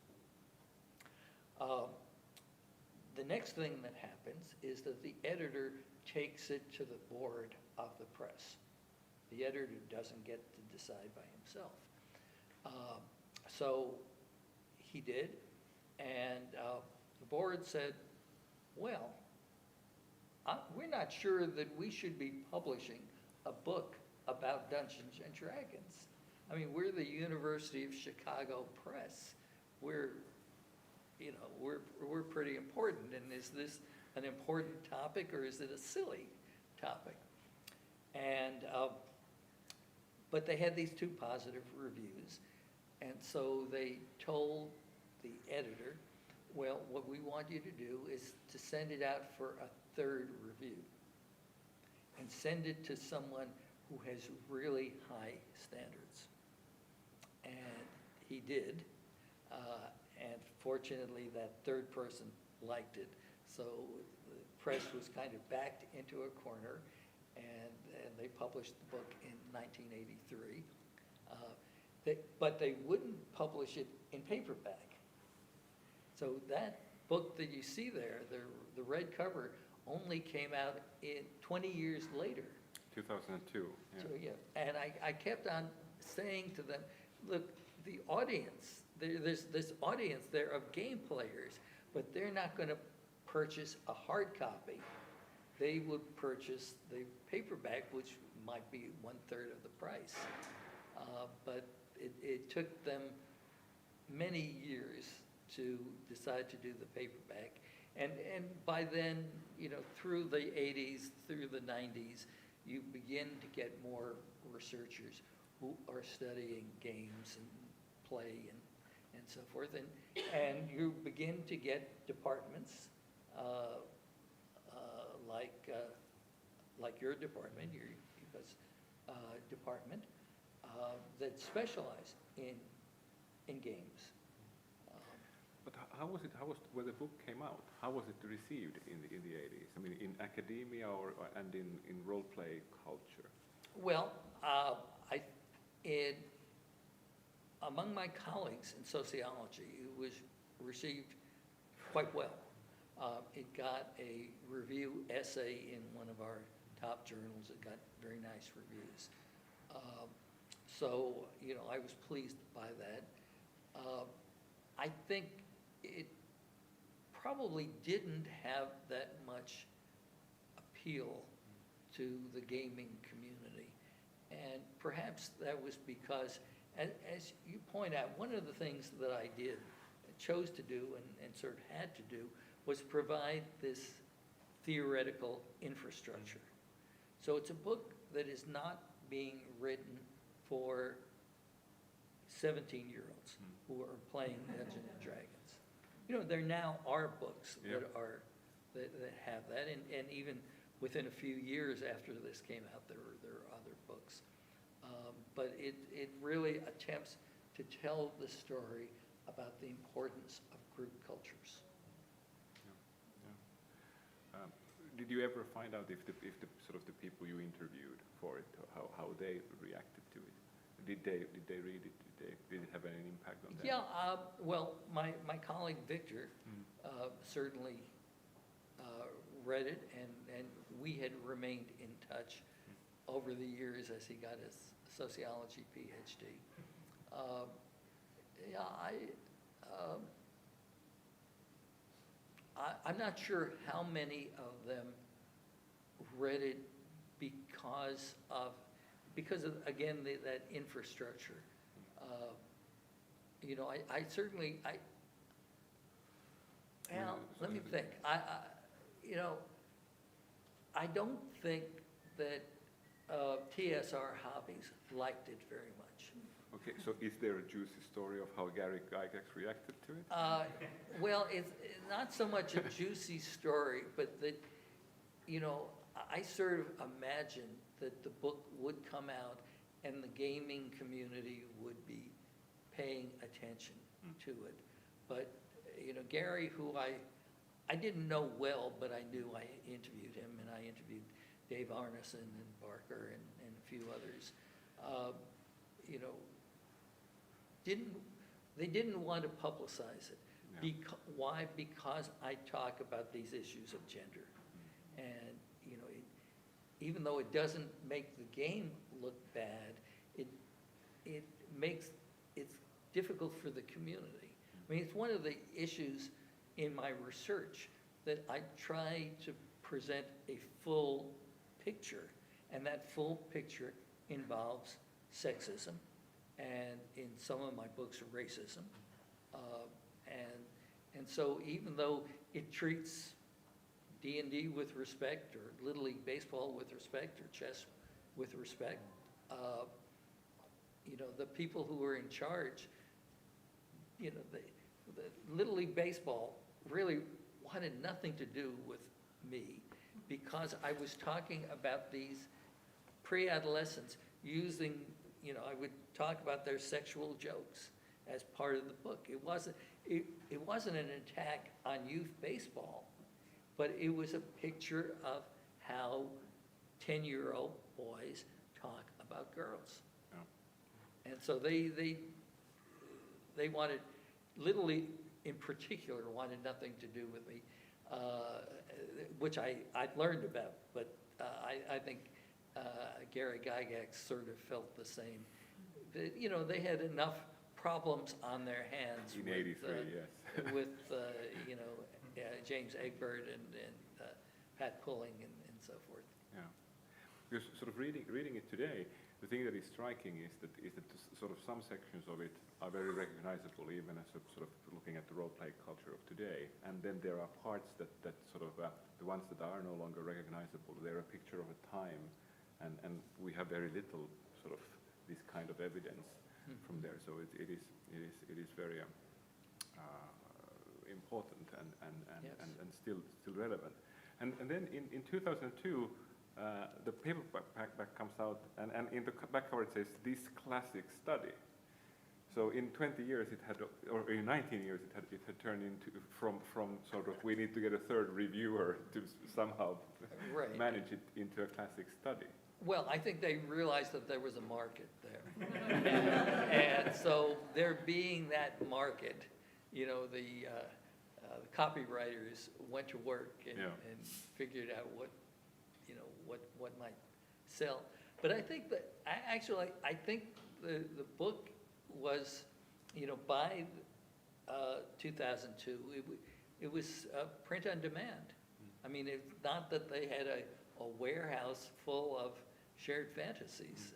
The next thing that happens is that the editor takes it to the board of the press. The editor doesn't get to decide by himself. So he did, and the board said, well, we're not sure that we should be publishing a book about Dungeons and Dragons. I mean, we're the University of Chicago Press. We're pretty important, and is this an important topic or is it a silly topic? And but they had these 2 positive reviews, and so they told the editor, well, what we want you to do is to send it out for a 3rd review and send it to someone who has really high standards. And he did, and fortunately that 3rd person liked it, so the press was kind of backed into a corner, and they published the book in 1983. But they wouldn't publish it in paperback. So that book that you see there, the red cover, only came out in 20 years later. 2002. Yeah. So, yeah, and I kept on saying to them, look, the audience, there's this audience there of game players, but they're not going to purchase a hard copy. They would purchase the paperback, which might be 1/3 of the price. But it took them many years to decide to do the paperback. And by then, through the 80s, through the 90s, you begin to get more researchers who are studying games and play and so forth. And you begin to get departments like your department, your department, that specialize in games. But how was it? When the book came out? How was it received in the 80s? I mean, in academia and in role play culture. Well, among my colleagues in sociology, it was received quite well. It got a review essay in one of our top journals. It got very nice reviews. So, you know, I was pleased by that. I think it probably didn't have that much appeal to the gaming community. And perhaps that was because, as you point out, one of the things that I chose to do and sort of had to do was provide this theoretical infrastructure. So it's a book that is not being written for 17-year-olds who are playing Dungeons and Dragons. You know, there now are books that have that, and even within a few years after this came out, there are other books. But it really attempts to tell the story about the importance of group cultures. Did you ever find out if the sort of the people you interviewed for it, how they reacted to it? Did they read it? Did it have any impact on them? Yeah, well, my colleague Victor certainly read it, and we had remained in touch over the years as he got his sociology PhD. I'm not sure how many of them read it because of again, that infrastructure. You know, I certainly, well, let me think. You know, I don't think that TSR Hobbies liked it very much. Okay, so is there a juicy story of how Gary Gygax reacted to it? Well, it's not so much a juicy story, but that, you know, I sort of imagined that the book would come out and the gaming community would be paying attention to it. But, you know, Gary, who I didn't know well, but I knew I interviewed him, and I interviewed Dave Arneson and Barker and a few others, you know, they didn't want to publicize it. Yeah. Why? Because I talk about these issues of gender. And, you know, even though it doesn't make the game look bad, it makes it difficult for the community. I mean, it's one of the issues in my research that I try to present a full picture, and that full picture involves sexism, and in some of my books, racism. And so even though it treats D&D with respect, or Little League Baseball with respect, or chess with respect, you know, the people who are in charge, you know, the Little League Baseball really wanted nothing to do with me, because I was talking about these pre-adolescents using, you know, I would talk about their sexual jokes as part of the book. It wasn't an attack on youth baseball, but it was a picture of how 10-year-old boys talk about girls. Yeah. And so they wanted, Little League in particular, wanted nothing to do with me, which I learned about, but I think Gary Gygax sort of felt the same. You know, they had enough problems on their hands in '83, yes. with you know, James Egbert and Pat Pulling and so forth. Yeah, because sort of reading it today, the thing that is striking is that sort of some sections of it are very recognizable, even as sort of looking at the role play culture of today, and then there are parts that sort of the ones that are no longer recognizable, they're a picture of a time, and we have very little sort of this kind of evidence from there. So it is very important and still relevant. And then in 2002, the paperback comes out, and in the back cover it says, "This classic study." So in 20 years it had, or in 19 years it had turned into from sort of, we need to get a third reviewer to somehow manage it into a classic study. Well, I think they realized that there was a market there. And so there being that market, you know, the copywriters went to work and figured out what, you know, what might sell. But I think that, I think the book was, you know, by 2002, it was print on demand. I mean, it's not that they had a warehouse full of shared fantasies,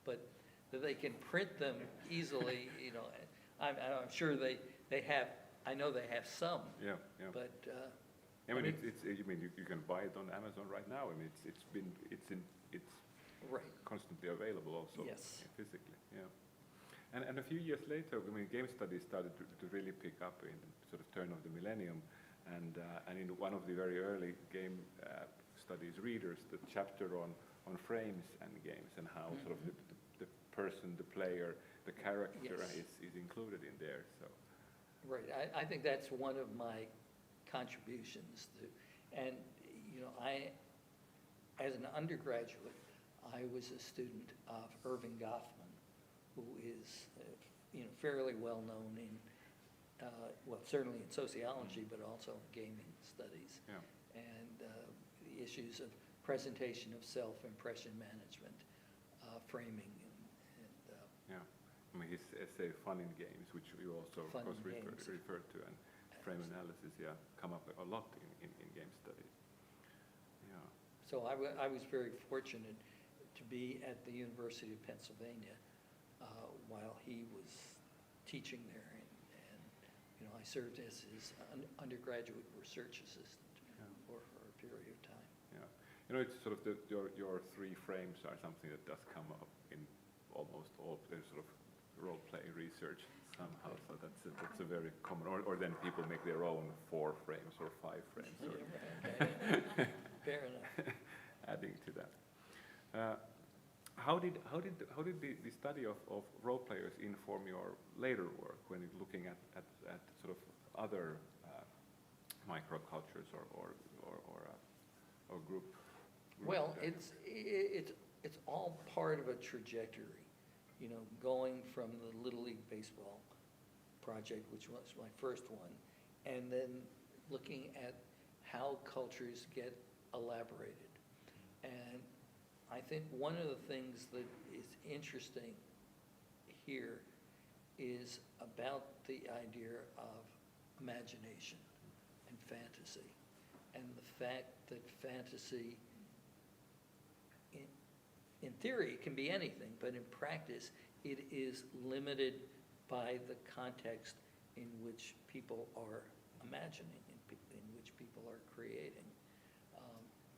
but that they can print them easily, you know. I'm sure they have, I know they have some. Yeah. But, I mean, you can buy it on Amazon right now. I mean, it's right. constantly available also. Yes. Physically, yeah. And a few years later, I mean, game studies started to really pick up in the sort of turn of the millennium, and in one of the very early game studies readers, the chapter on frames and games and how sort of the person, the player, the character is included in there. So. Right. I think that's one of my contributions to, and you know, as an undergraduate, I was a student of Irving Goffman, who is, you know, fairly well known in, well, certainly in sociology, but also in gaming studies. Yeah. And the issues of presentation of self, impression management, framing, and yeah. I mean, his essay "Fun in Games," which you also of course referred to, and frame analysis, come up a lot in game studies. Yeah. So I was very fortunate to be at the University of Pennsylvania while he was teaching there, and you know, I served as his undergraduate research assistant for a period of time. Yeah, you know, it's sort of your three frames are something that does come up in almost all sort of role play research somehow. So that's a very common. Or then people make their own 4 frames or 5 frames. Or Okay. Fair enough. Adding to that. How did the study of role players inform your later work when you're looking at sort of other microcultures or group? Well, it's all part of a trajectory, you know, going from the Little League Baseball project, which was my first one, and then looking at how cultures get elaborated. And I think one of the things that is interesting here is about the idea of imagination and fantasy, and the fact that fantasy, in theory, it can be anything, but in practice, it is limited by the context in which people are imagining, in which people are creating.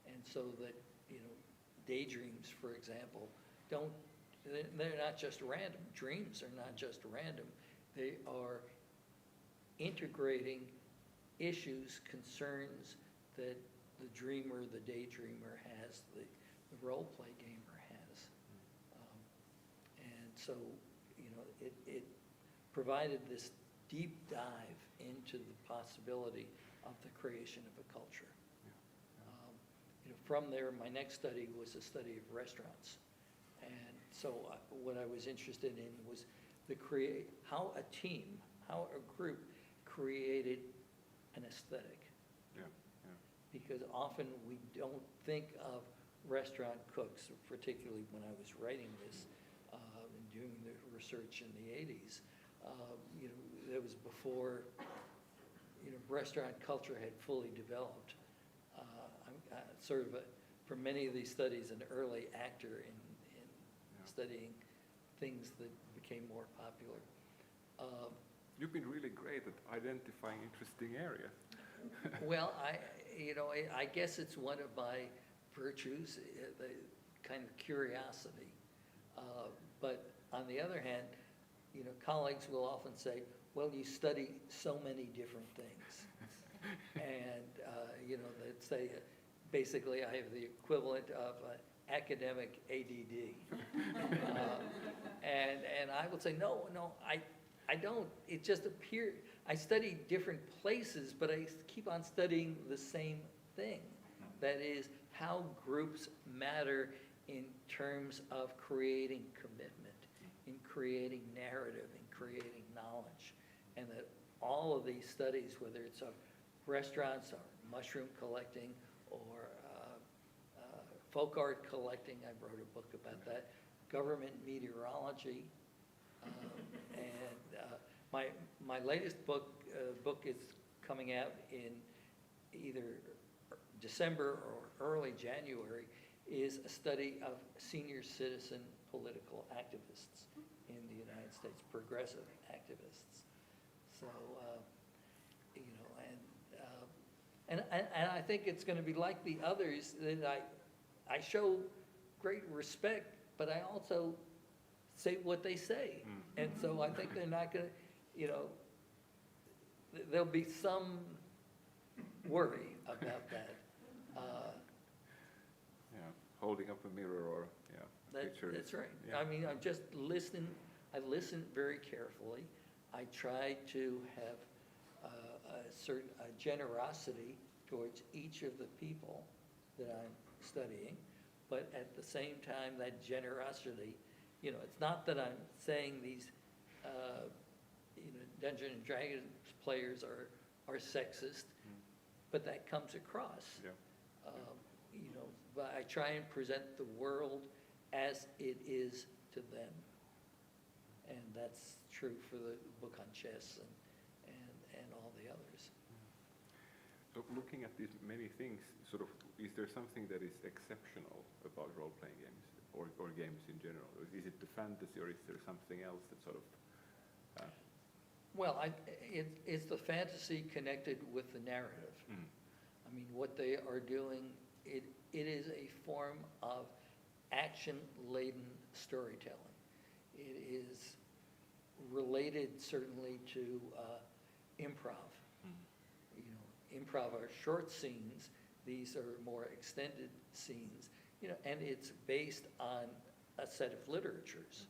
And so that, you know, daydreams, for example, they're not just random. Dreams are not just random. They are integrating issues, concerns that the dreamer, the daydreamer has, the role-play gamer has. And so, you know, it provided this deep dive into the possibility of the creation of a culture. You know, from there, my next study was a study of restaurants. And so what I was interested in was how a group created an aesthetic. Yeah. Because often we don't think of restaurant cooks, particularly when I was writing this and doing the research in the 80s. You know, it was before, you know, restaurant culture had fully developed. I'm sort of, for many of these studies, an early actor in studying things that became more popular. You've been really great at identifying interesting areas. Well, I guess it's one of my virtues, the kind of curiosity. But on the other hand, you know, colleagues will often say, well, you study so many different things. And, you know, they'd say, basically, I have the equivalent of academic ADD. And I would say, no, I don't. It just appeared, I study different places, but I keep on studying the same thing. That is, how groups matter in terms of creating commitment, in creating narrative, in creating knowledge. And that all of these studies, whether it's of restaurants or mushroom collecting or folk art collecting, I wrote a book about that, government meteorology, and my latest book is coming out in either December or early January, is a study of senior citizen political activists in the United States, progressive activists. So, you know, and I think it's going to be like the others, that I show great respect, but I also say what they say. And so I think they're not going to, you know, there'll be some worry about that. Yeah, holding up a mirror or, picture. That's right. Yeah. I mean, I'm just listening, I listen very carefully. I try to have a generosity towards each of the people that I'm studying, but at the same time, that generosity, you know, it's not that I'm saying these, you know, Dungeons and Dragons players are sexist, but that comes across. Yeah. You know, but I try and present the world as it is to them. And that's true for the book on chess and all the others. So looking at these many things, sort of, is there something that is exceptional about role-playing games or games in general? Is it the fantasy, or is there something else that sort of... Well, it's the fantasy connected with the narrative. I mean, what they are doing, it is a form of action-laden storytelling. It is related certainly to improv. You know, improv are short scenes. These are more extended scenes. You know, and it's based on a set of literatures.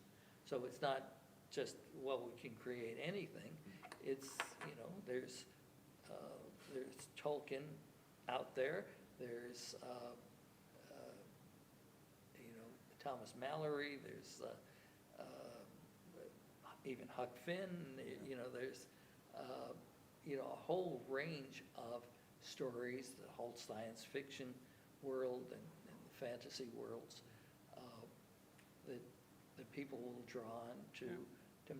So it's not just, well, we can create anything. It's, you know, there's Tolkien out there. There's, you know, Thomas Mallory. There's even Huck Finn. You know, there's, you know, a whole range of stories, the whole science fiction world and the fantasy worlds that people will draw on to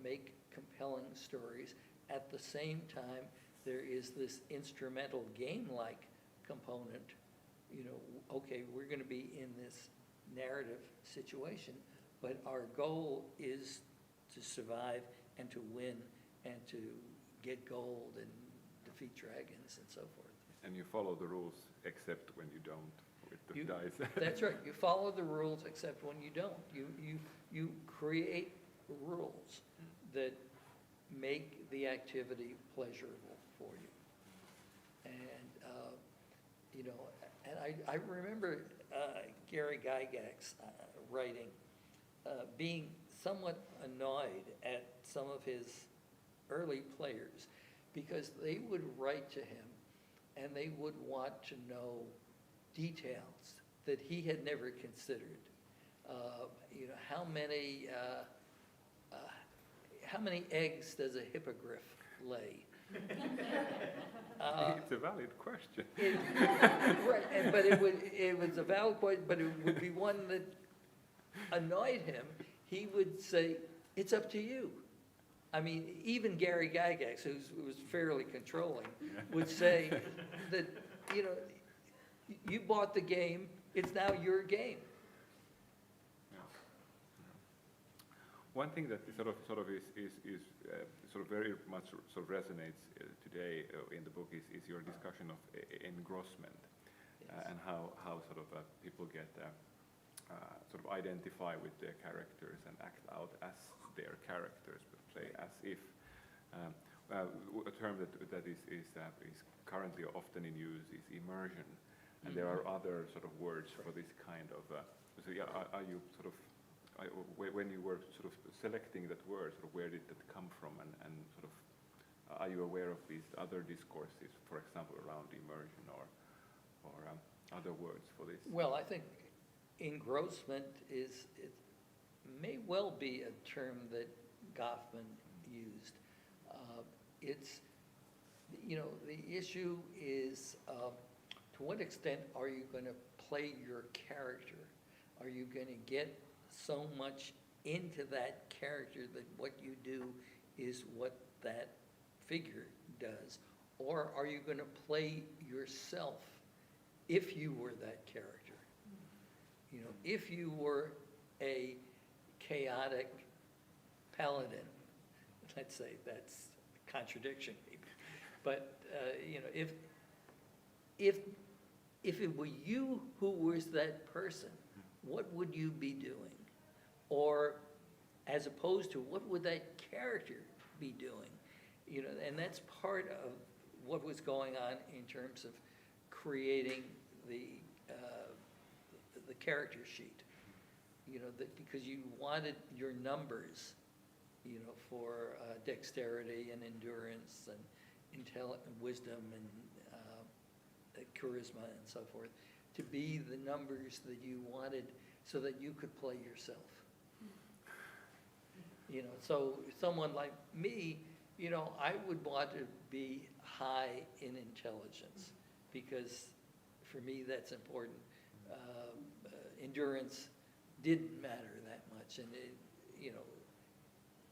make compelling stories. At the same time, there is this instrumental game-like component. You know, okay, we're going to be in this narrative situation, but our goal is to survive and to win and to get gold and defeat dragons and so forth. And you follow the rules except when you don't with the dice. That's right. You follow the rules except when you don't. You create rules that make the activity pleasurable for you. And, you know, and I remember Gary Gygax writing, being somewhat annoyed at some of his early players because they would write to him and they would want to know details that he had never considered. You know, how many eggs does a hippogriff lay? It's a valid question. Right, but it was a valid question, but it would be one that annoyed him. He would say, "It's up to you." I mean, even Gary Gygax, who was fairly controlling, would say that, you know, you bought the game, it's now your game. One thing that sort of is sort of very much sort of resonates today in the book is your discussion of engrossment. Yes. And how sort of people get sort of identify with their characters and act out as their characters, but play as if. A term that is currently often in use is immersion, and there are other sort of words for this kind of. So yeah, are you sort of when you were sort of selecting that word, sort of where did that come from, and sort of are you aware of these other discourses, for example, around immersion or other words for this? Well, I think engrossment it may well be a term that Goffman used. It's, the issue is, to what extent are you going to play your character? Are you going to get so much into that character that what you do is what that figure does? Or are you going to play yourself if you were that character? If you were a chaotic paladin, let's say that's a contradiction maybe, but if it were you who was that person, what would you be doing? Or as opposed to what would that character be doing? And that's part of what was going on in terms of creating the character sheet. Because you wanted your numbers, for dexterity and endurance and wisdom and charisma and so forth, to be the numbers that you wanted so that you could play yourself. So someone like me, I would want to be high in intelligence because for me that's important. Endurance didn't matter that much, and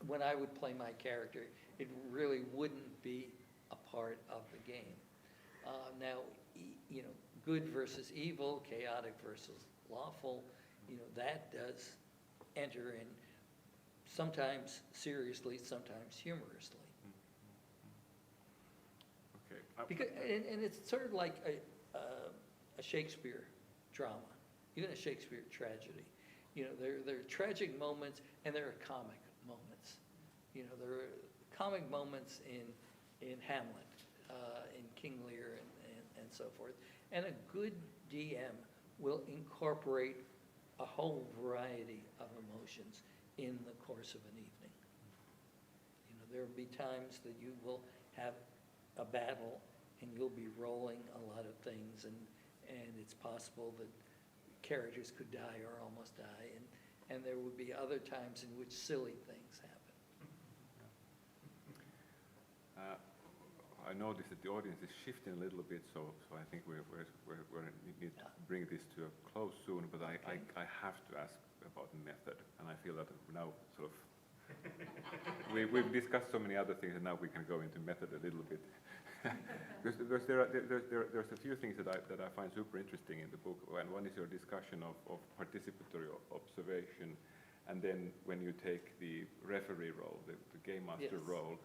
when I would play my character, it really wouldn't be a part of the game. Now, good versus evil, chaotic versus lawful, that does enter in, sometimes seriously, sometimes humorously. Okay. Because, and it's sort of like a Shakespeare drama, even a Shakespeare tragedy. There are tragic moments and there are comic moments. There are comic moments in Hamlet, in King Lear, and so forth. And a good DM will incorporate a whole variety of emotions in the course of an evening. There will be times that you will have a battle and you'll be rolling a lot of things, and it's possible that characters could die or almost die, and there would be other times in which silly things happen. I noticed that the audience is shifting a little bit, so I think we need to bring this to a close soon, but I have to ask about method, and I feel that now sort of we've discussed so many other things, and now we can go into method a little bit. Because there's a few things that I find super interesting in the book, and one is your discussion of participatory observation, and then when you take the referee role, the game master role,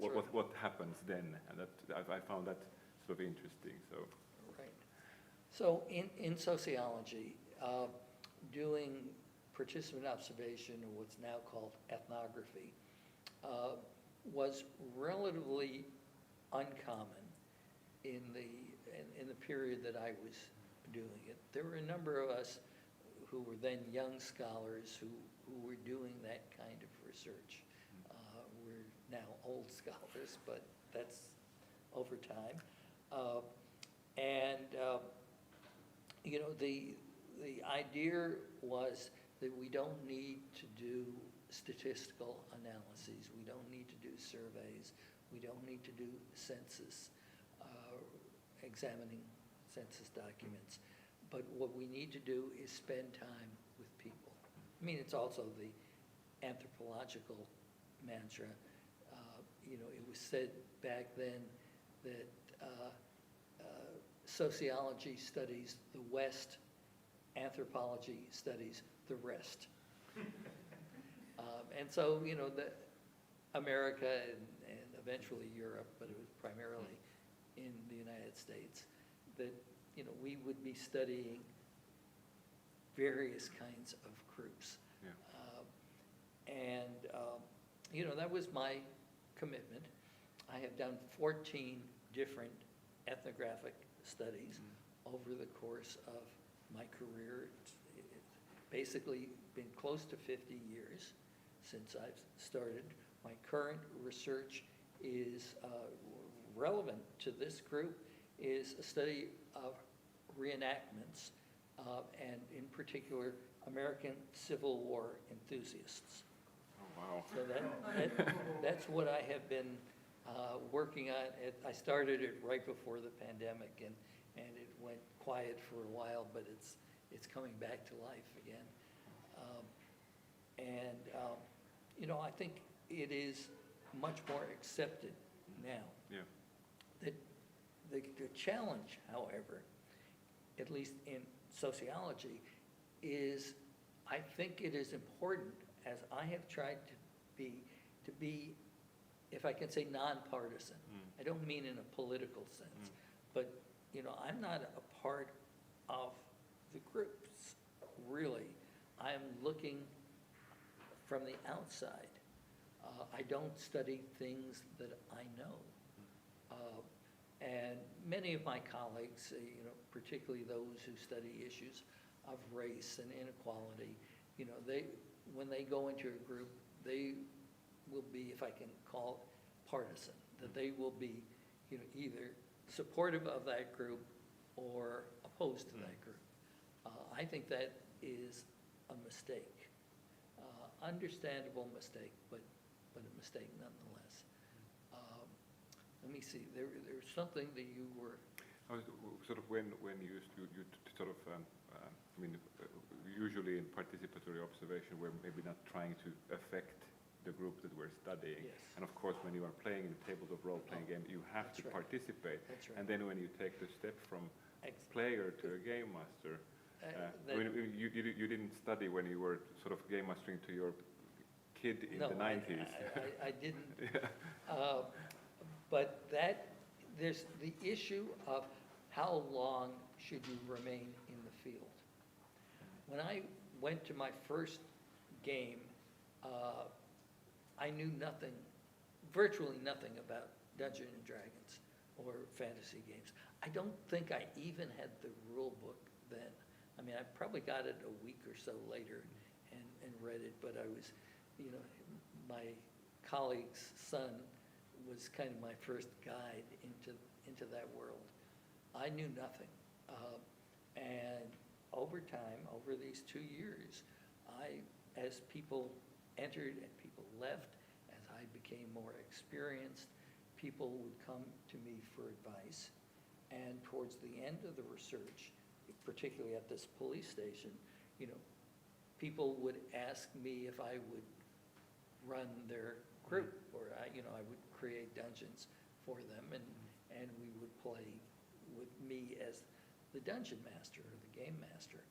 what happens then? And that I found that sort of interesting. So right. So in sociology, doing participant observation, or what's now called ethnography, was relatively uncommon in the period that I was doing it. There were a number of us who were then young scholars who were doing that kind of research. We're now old scholars, but that's over time. The idea was that we don't need to do statistical analyses. We don't need to do surveys. We don't need to do census, examining census documents. But what we need to do is spend time with people. I mean, it's also the anthropological mantra. It was said back then that sociology studies the West, anthropology studies the rest. And so, America and eventually Europe, but it was primarily in the United States, that, we would be studying various kinds of groups. yeah. That was my commitment. I have done 14 different ethnographic studies over the course of my career. It's basically been close to 50 years since I've started. My current research is relevant to this group, is a study of reenactments and in particular, American Civil War enthusiasts. Oh, wow. So that's what I have been working on. I started it right before the pandemic, and it went quiet for a while, but it's coming back to life again. I think it is much more accepted now. Yeah. The challenge, however, at least in sociology, is I think it is important, as I have tried to be, if I can say, nonpartisan. I don't mean in a political sense, but, I'm not a part of the groups, really. I'm looking from the outside. I don't study things that I know. And many of my colleagues, particularly those who study issues of race and inequality, when they go into a group, they will be, if I can call it, partisan, that they will be, either supportive of that group or opposed to that group. I think that is a mistake, understandable mistake, but a mistake nonetheless. Let me see, there's something that you were... Sort of when you sort of, usually in participatory observation, we're maybe not trying to affect the group that we're studying. Yes. And of course, when you are playing the tabletop role-playing game, you have to That's right. participate. That's right. And then when you take the step from player to a game master, you didn't study when you were sort of game mastering to your kid in the 90s. I didn't. Yeah. But there's the issue of how long should you remain in the field. When I went to my first game, I knew virtually nothing about Dungeons and Dragons or fantasy games. I don't think I even had the rule book then. I probably got it a week or so later and read it, but I was, my colleague's son was kind of my first guide into that world. I knew nothing. And over time, over these 2 years, as people entered and people left, as I became more experienced, people would come to me for advice. And towards the end of the research, particularly at this police station, people would ask me if I would run their group, or I would create dungeons for them, and we would play with me as the dungeon master or the game master.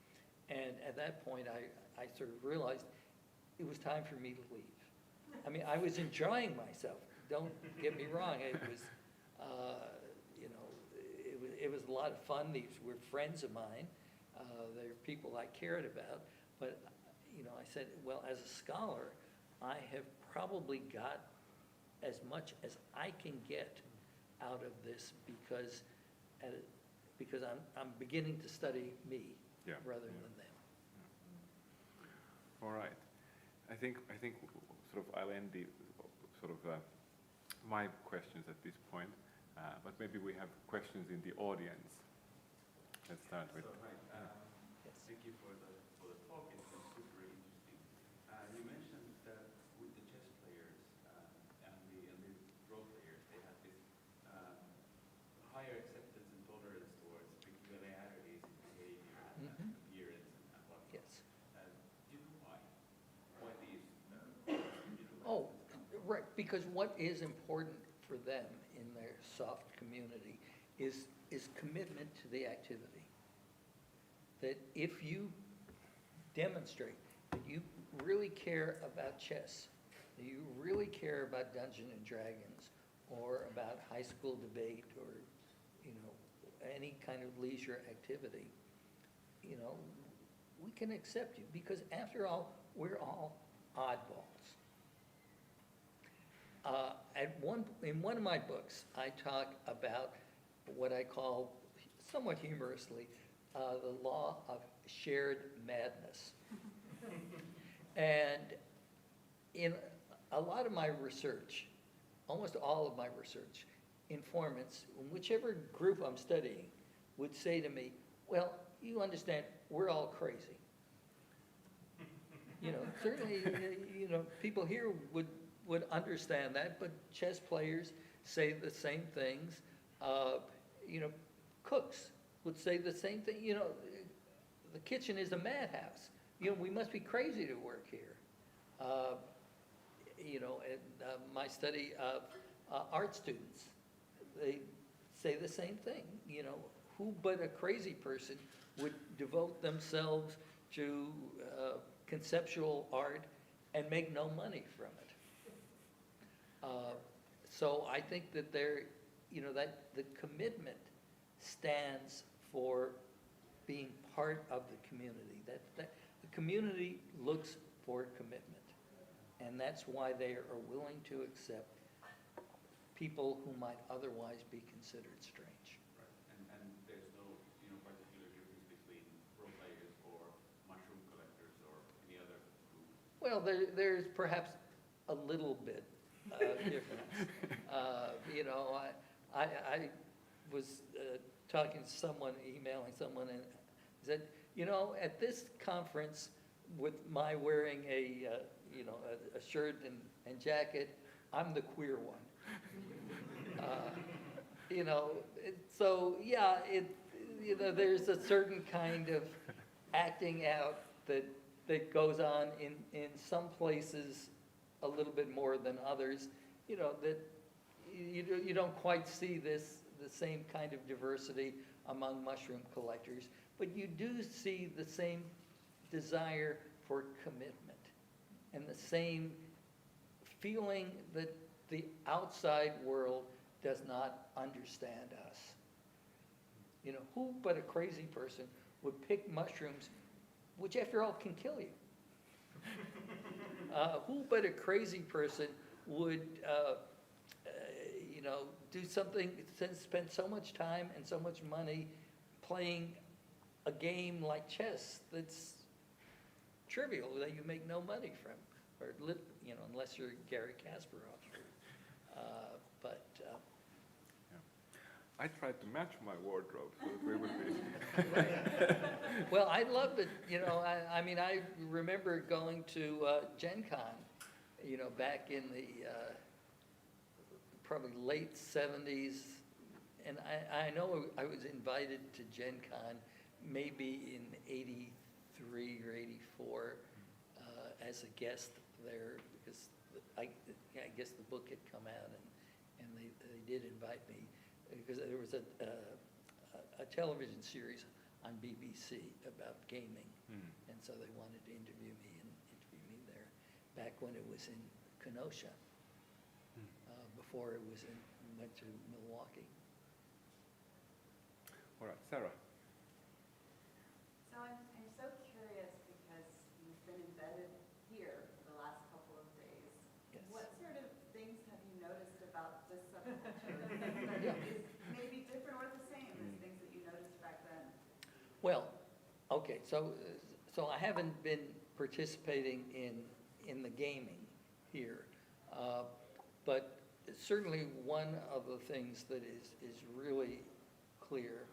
And at that point, I sort of realized it was time for me to leave. I was enjoying myself. Don't get me wrong. It was, it was a lot of fun. These were friends of mine. They're people I cared about. But, I said, well, as a scholar, I have probably got as much as I can get out of this because I'm beginning to study me rather than them. All right. I think sort of I'll end the my questions at this point, but maybe we have questions in the audience. Let's start with. Yes. Thank you for the talk. It's been super interesting. You mentioned that with the chess players and the role players, they have this higher acceptance and tolerance towards peculiarities in behavior and appearance and whatnot. Yes. Do you know why? Why these? Oh, right, because what is important for them in their soft community is commitment to the activity. That if you demonstrate that you really care about chess, that you really care about Dungeons and Dragons, or about high school debate, or any kind of leisure activity, we can accept you, because after all, we're all oddballs. In one of my books, I talk about what I call, somewhat humorously, the law of shared madness. And in a lot of my research, almost all of my research, informants, whichever group I'm studying, would say to me, well, you understand, we're all crazy. You know, certainly, people here would understand that, but chess players say the same things. Cooks would say the same thing. The kitchen is a madhouse. We must be crazy to work here. My study of art students, they say the same thing. Who but a crazy person would devote themselves to conceptual art and make no money from it? So I think that that the commitment stands for being part of the community. That the community looks for commitment, and that's why they are willing to accept people who might otherwise be considered strange. Right. And there's no particular difference between pro players or mushroom collectors or any other group? Well, there's perhaps a little bit difference. I was talking to someone, emailing someone, and said, at this conference, with my wearing a shirt and jacket, I'm the queer one. So yeah, there's a certain kind of acting out that goes on in some places a little bit more than others. That you don't quite see the same kind of diversity among mushroom collectors, but you do see the same desire for commitment and the same feeling that the outside world does not understand us. Who but a crazy person would pick mushrooms, which after all can kill you? Who but a crazy person would do something, spend so much time and so much money playing a game like chess that's trivial, that you make no money from, or unless you're Garry Kasparov. I tried to match my wardrobe so that we would be. Right. Well, I loved it. I remember going to Gen Con, back in the probably late 70s. And I know I was invited to Gen Con maybe in 83 or 84 as a guest there, because I guess the book had come out, and they did invite me, because there was a television series on BBC about gaming, and so they wanted to interview me there back when it was in Kenosha, before it went to Milwaukee. All right, Sarah. So I'm so curious, because you've been embedded here for the last couple of days. Yes. What sort of things have you noticed about this subculture that Yeah. is maybe different or the same as things that you noticed back then? Well, okay, so I haven't been participating in the gaming here, but certainly one of the things that is really clear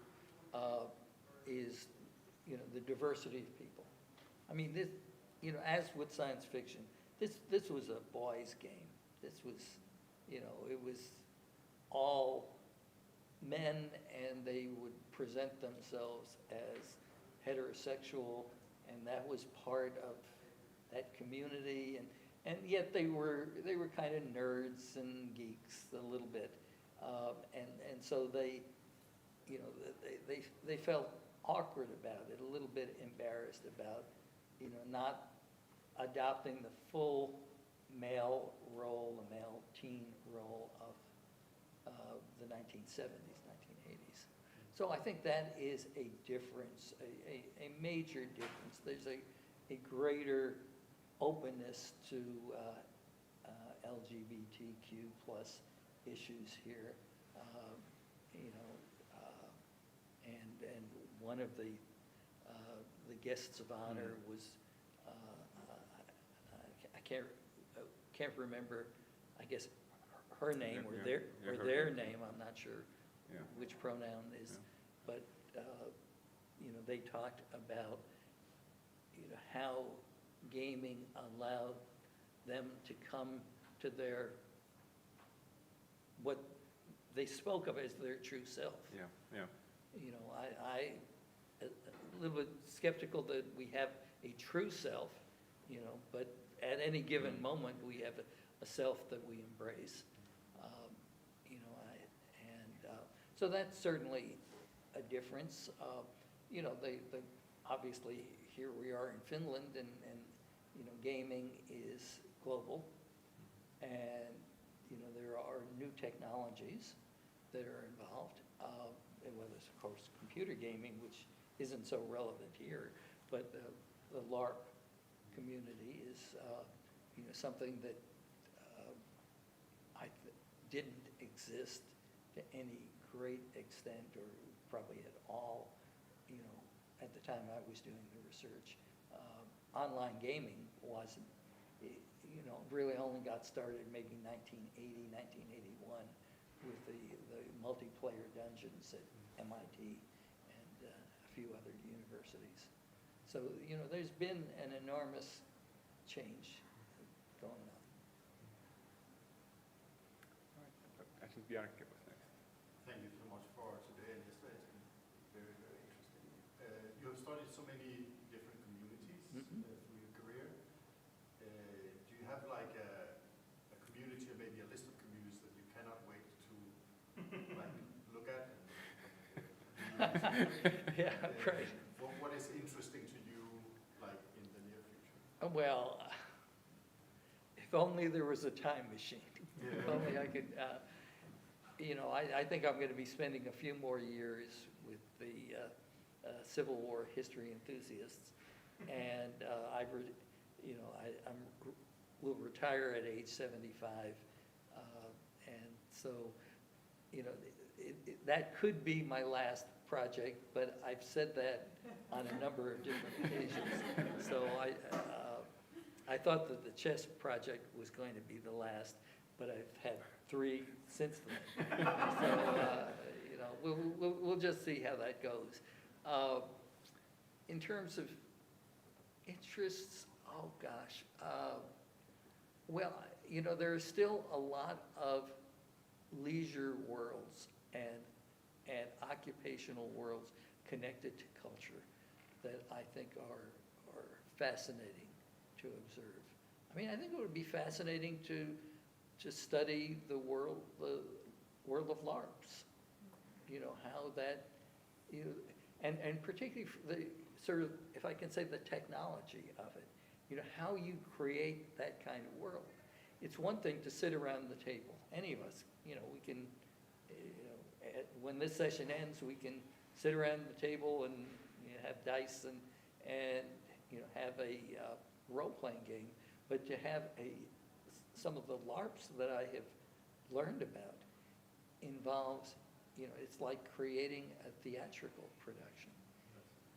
is the diversity of people. I mean, this, as with science fiction, this was a boys' game. This was, it was all men, and they would present themselves as heterosexual, and that was part of that community, and yet they were kind of nerds and geeks a little bit, and so they felt awkward about it, a little bit embarrassed about, not adopting the full male role, the male teen role of the 1970s, 1980s. So I think that is a difference, a major difference. There's a greater openness to LGBTQ plus issues here, and one of the guests of honor was I can't remember, I guess her name or their name, I'm not sure which pronoun is, but they talked about, how gaming allowed them to come to what they spoke of as their true self. Yeah, yeah. I a little bit skeptical that we have a true self, but at any given moment, we have a self that we embrace. So that's certainly a difference. They obviously, here we are in Finland, and gaming is global. And, there are new technologies that are involved, and whether it's, of course, computer gaming, which isn't so relevant here, but the LARP community is, something that didn't exist to any great extent, or probably at all, at the time I was doing the research. Online gaming wasn't, really only got started maybe 1980, 1981 with the multiplayer dungeons at MIT and a few other universities. So, there's been an enormous change going on. All right. I think Bjarke was next. Thank you so much for today and yesterday. It's been very, very interesting. You have studied so many different communities through your career. Do you have like a community, or maybe a list of communities that you cannot wait to like look at? Yeah, right. What is interesting to you, like in the near future? Well, if only there was a time machine. If only I could, I think I'm going to be spending a few more years with the Civil War history enthusiasts. And will retire at age 75. And so, that could be my last project, but I've said that on a number of different occasions. So I thought that the chess project was going to be the last, but I've had 3 since then. So, we'll just see how that goes. In terms of interests, oh gosh. Well, there are still a lot of leisure worlds and occupational worlds connected to culture that I think are fascinating to observe. I mean, I think it would be fascinating to study the world of LARPs. How that, and particularly the sort of, if I can say, the technology of it. How you create that kind of world. It's one thing to sit around the table. Any of us, we can, when this session ends, we can sit around the table and have dice and have a role-playing game. But to have some of the LARPs that I have learned about involves, it's like creating a theatrical production.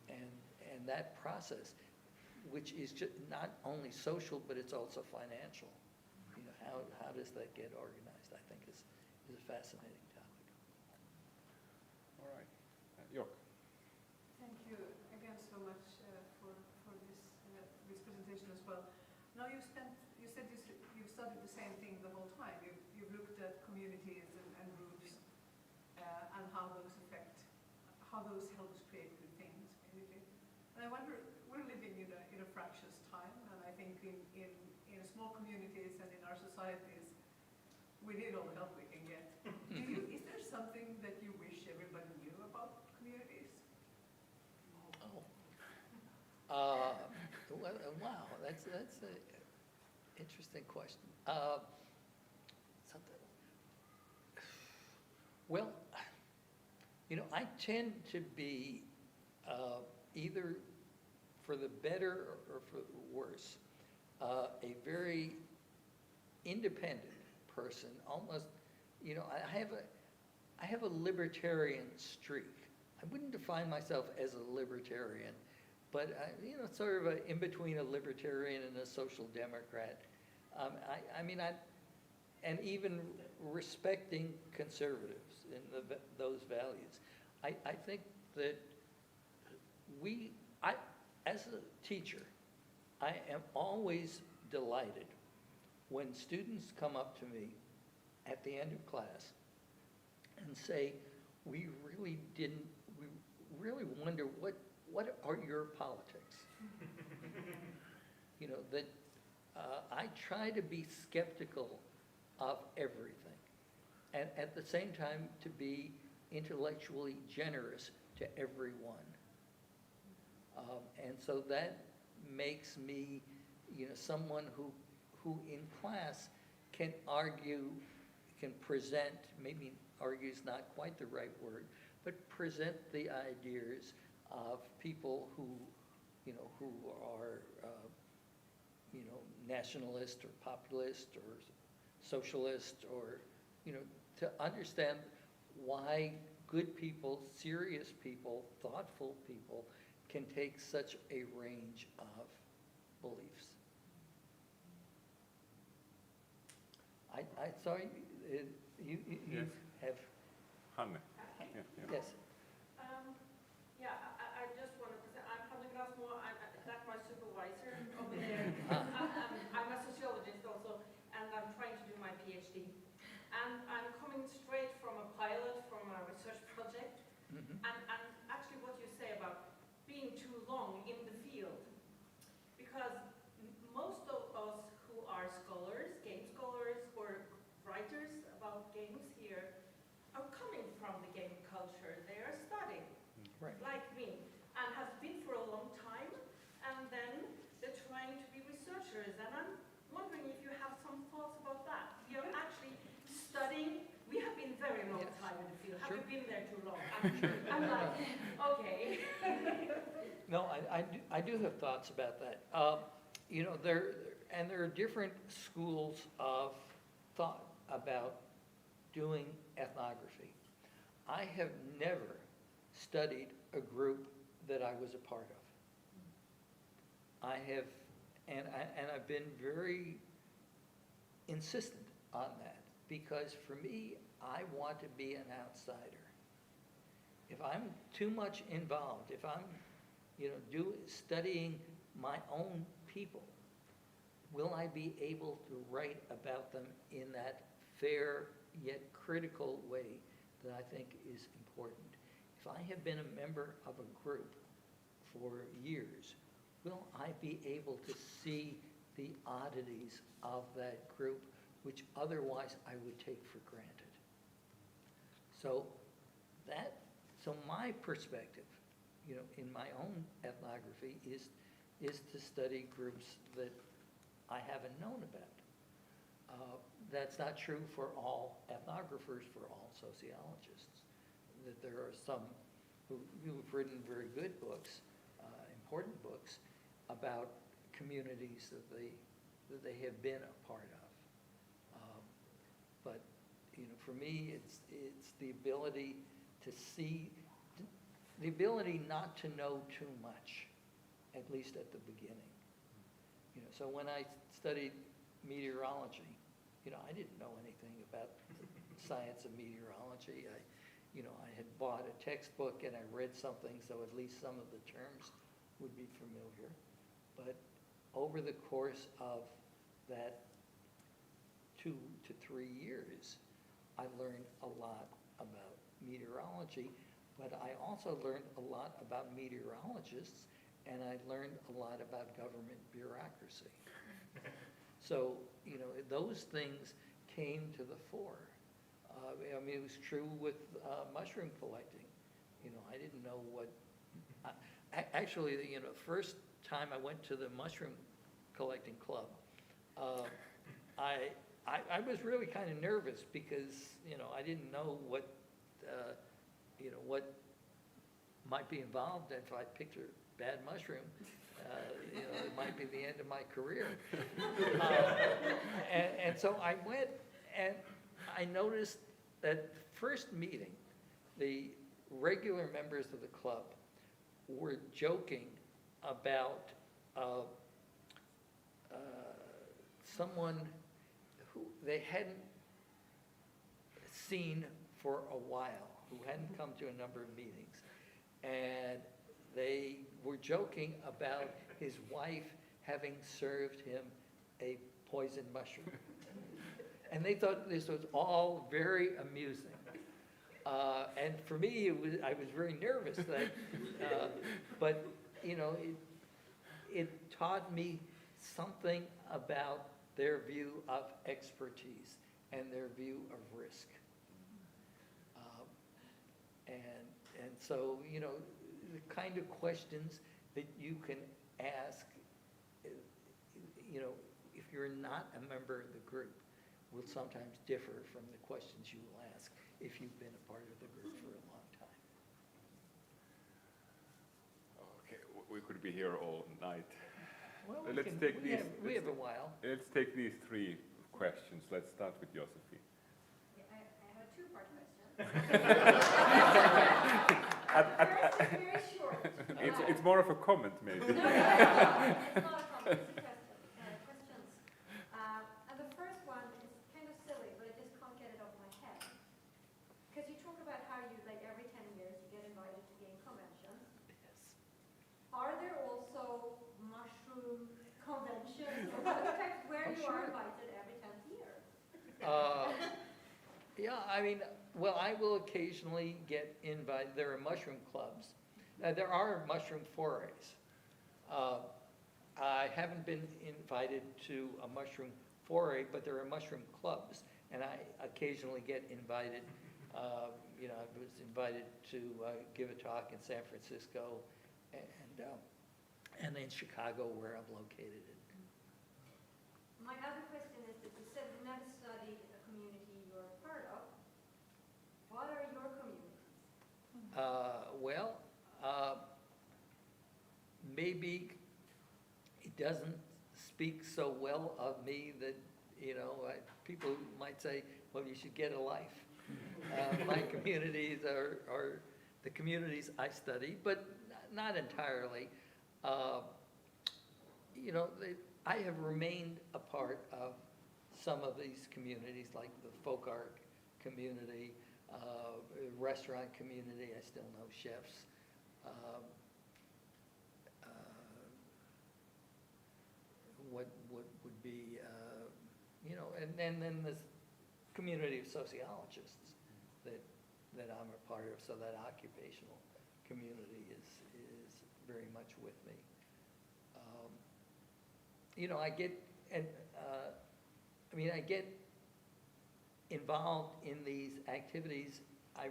And that process, which is just not only social, but it's also financial. How does that get organized, I think is a fascinating topic. All right. Jörg. Thank you again so much for this presentation as well. Now you said you've studied the same thing the whole time. You've looked at communities and groups and how those help us create good things, basically. And I wonder, we're living in a fractious time, and I think in small communities and in our societies, we need all the help we can get. Is there something that you wish everybody knew about communities? Well, wow, that's an interesting question. Well, I tend to be either for the better or for the worse, a very independent person, almost, I have a libertarian streak. I wouldn't define myself as a libertarian, but sort of in between a libertarian and a social democrat. And even respecting conservatives in those values. I think that as a teacher, I am always delighted when students come up to me at the end of class and say, we really wonder what are your politics? You know, that I try to be skeptical of everything, and at the same time to be intellectually generous to everyone. And so that makes me, you know, someone who in class can argue, can present, maybe argue is not quite the right word, but present the ideas of people who, you know, who are, you know, nationalist or populist or socialist, or, you know, to understand why good people, serious people, thoughtful people can take such a range of beliefs. I saw you Yes. have, Hanne. Yeah, yeah. yes. Yeah, I just wanted to say, I'm Hanne Grasmo, that's my supervisor over there. I'm a sociologist also, and I'm trying to do my PhD. And I'm coming straight from a pilot from a research project. Mhm. And actually what you say about being too long in the field, because most of us who are scholars, game scholars, or writers about games here, are coming from the game culture. They are studying, Right. like me, and have been for a long time, and then they're trying to be researchers. And I'm wondering if you have some thoughts about that. We are actually studying. We have been very long Yes. time in the field. Have Sure. you been there too long? I'm like, okay. No, I do have thoughts about that. You know, there are different schools of thought about doing ethnography. I have never studied a group that I was a part of. I have, and I've been very insistent on that, because for me, I want to be an outsider. If I'm too much involved, if I'm, you know, studying my own people, will I be able to write about them in that fair yet critical way that I think is important? If I have been a member of a group for years, will I be able to see the oddities of that group, which otherwise I would take for granted? So my perspective, you know, in my own ethnography is to study groups that I haven't known about. That's not true for all ethnographers, for all sociologists. That there are some who've written very good books, important books, about communities that they have been a part of. But you know, for me, it's the ability to see, the ability not to know too much, at least at the beginning. You know, so when I studied meteorology, you know, I didn't know anything about the science of meteorology. I had bought a textbook and I read something, so at least some of the terms would be familiar. But over the course of that 2 to 3 years, I learned a lot about meteorology, but I also learned a lot about meteorologists, and I learned a lot about government bureaucracy. So, you know, those things came to the fore. I mean, it was true with mushroom collecting. You know, I didn't know what, actually, you know, first time I went to the mushroom collecting club, I was really kind of nervous because, you know, I didn't know what, you know, what might be involved. If I picked a bad mushroom, you know, it might be the end of my career. And so I went, and I noticed that first meeting, the regular members of the club were joking about someone who they hadn't seen for a while, who hadn't come to a number of meetings. And they were joking about his wife having served him a poisoned mushroom. And they thought this was all very amusing. And for me, I was very nervous that, but, you know, it taught me something about their view of expertise and their view of risk. And so, you know, the kind of questions that you can ask, you know, if you're not a member of the group, will sometimes differ from the questions you will ask if you've been a part of the group for a long time. Okay, we could be here all night. Well, we have a while. Let's take these three questions. Let's start with Josephine. Yeah, I have a two-part question. First is very short. It's more of a comment, maybe. No, it's not a comment, it's a question. Questions. And the first one is kind of silly, but I just can't get it off my head. Because you talk about how you, like every 10 years, you get invited to game conventions. Yes. Are there also mushroom conventions or context where you are invited every 10th year? Yeah, I mean, well, I will occasionally get invited. There are mushroom clubs. There are mushroom forays. I haven't been invited to a mushroom foray, but there are mushroom clubs, and I occasionally get invited. You know, I was invited to give a talk in San Francisco and in Chicago, where I'm located. My other question is that you said you never studied a community you're a part of. What are your communities? Well, maybe it doesn't speak so well of me that, you know, people might say, well, you should get a life. My communities are the communities I study, but not entirely. You know, I have remained a part of some of these communities, like the folk art community, restaurant community. I still know chefs. What would be, you know, and then this community of sociologists that I'm a part of, so that occupational community is very much with me. You know, I get involved in these activities. I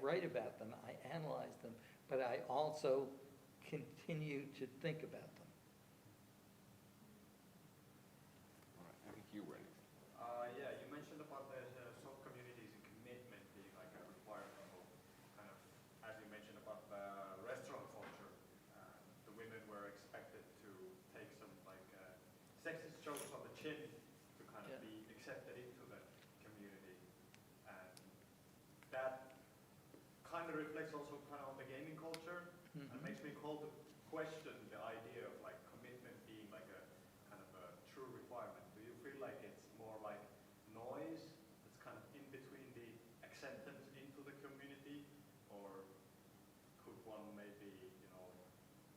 write about them, I analyze them, but I also continue to think about them. All right, I think you were next. Yeah, you mentioned about the sub-communities and commitment being like a requirement of kind of, as you mentioned about the restaurant culture, the women were expected to take some like sexist jokes on the chin to kind of be accepted into the community. And that kind of reflects also kind of on the gaming culture, and makes me call to question the idea of like commitment being like a kind of a true requirement. Do you feel like it's more like noise that's kind of in between the acceptance into the community, or could one maybe, you know,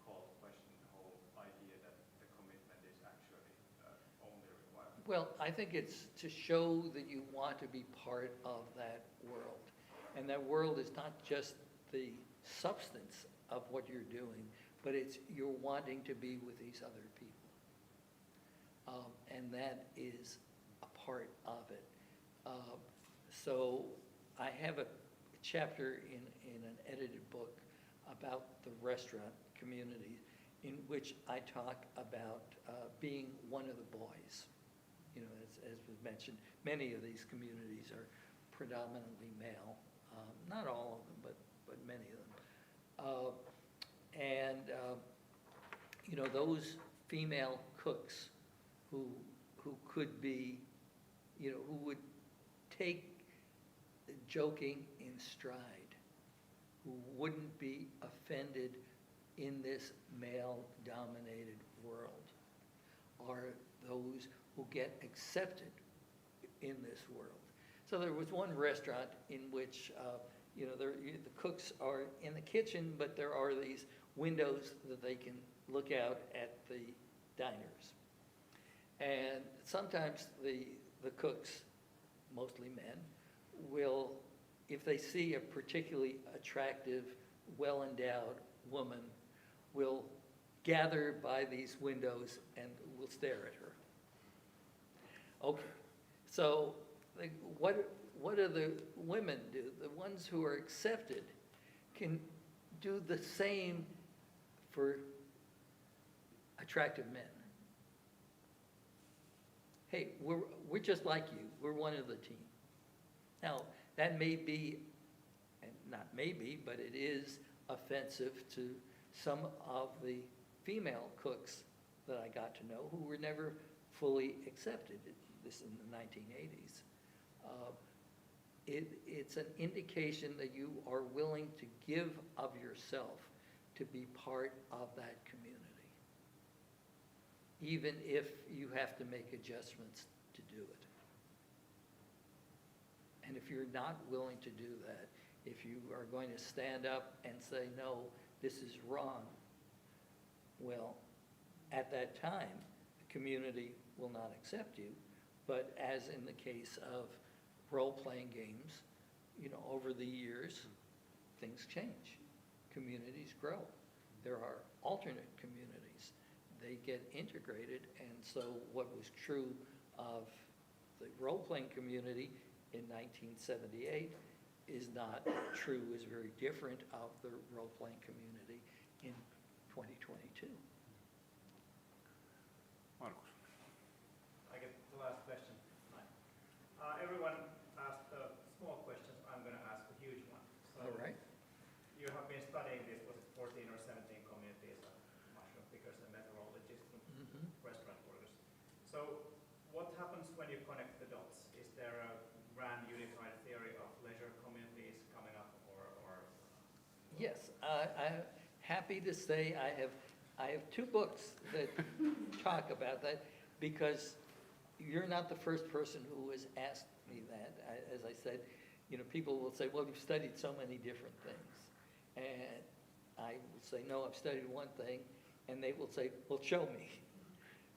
call to question the whole idea that the commitment is actually only a requirement? Well, I think it's to show that you want to be part of that world. And that world is not just the substance of what you're doing, but it's you're wanting to be with these other people. And that is a part of it. So I have a chapter in an edited book about the restaurant community, in which I talk about being one of the boys. You know, as was mentioned, many of these communities are predominantly male. Not all of them, but many of them. You know, those female cooks who could be, you know, who would take joking in stride, who wouldn't be offended in this male-dominated world, are those who get accepted in this world. So there was one restaurant in which, you know, the cooks are in the kitchen, but there are these windows that they can look out at the diners. And sometimes the cooks, mostly men, will, if they see a particularly attractive, well-endowed woman, will gather by these windows and will stare at her. Okay, so what do the women do? The ones who are accepted can do the same for attractive men. Hey, we're just like you. We're one of the team. Now, that may be, and not maybe, but it is offensive to some of the female cooks that I got to know who were never fully accepted, this in the 1980s. It's an indication that you are willing to give of yourself to be part of that community, even if you have to make adjustments to do it. And if you're not willing to do that, if you are going to stand up and say, no, this is wrong, well, at that time, the community will not accept you. But as in the case of role-playing games, you know, over the years, things change. Communities grow. There are alternate communities. They get integrated, and so what was true of the role-playing community in 1978 is not true, is very different of the role-playing community in 2022. Markus. I get the last question. Everyone asked small questions. I'm going to ask a huge one. So All right. you have been studying this, was it 14 or 17 communities of mushroom pickers and methodologists and restaurant workers. So what happens when you connect the dots? Is there a grand unified theory of leisure communities coming up, or? Yes, I'm happy to say I have two books that talk about that, because you're not the first person who has asked me that. As I said, you know, people will say, well, you've studied so many different things. And I will say, no, I've studied one thing. And they will say, well, show me.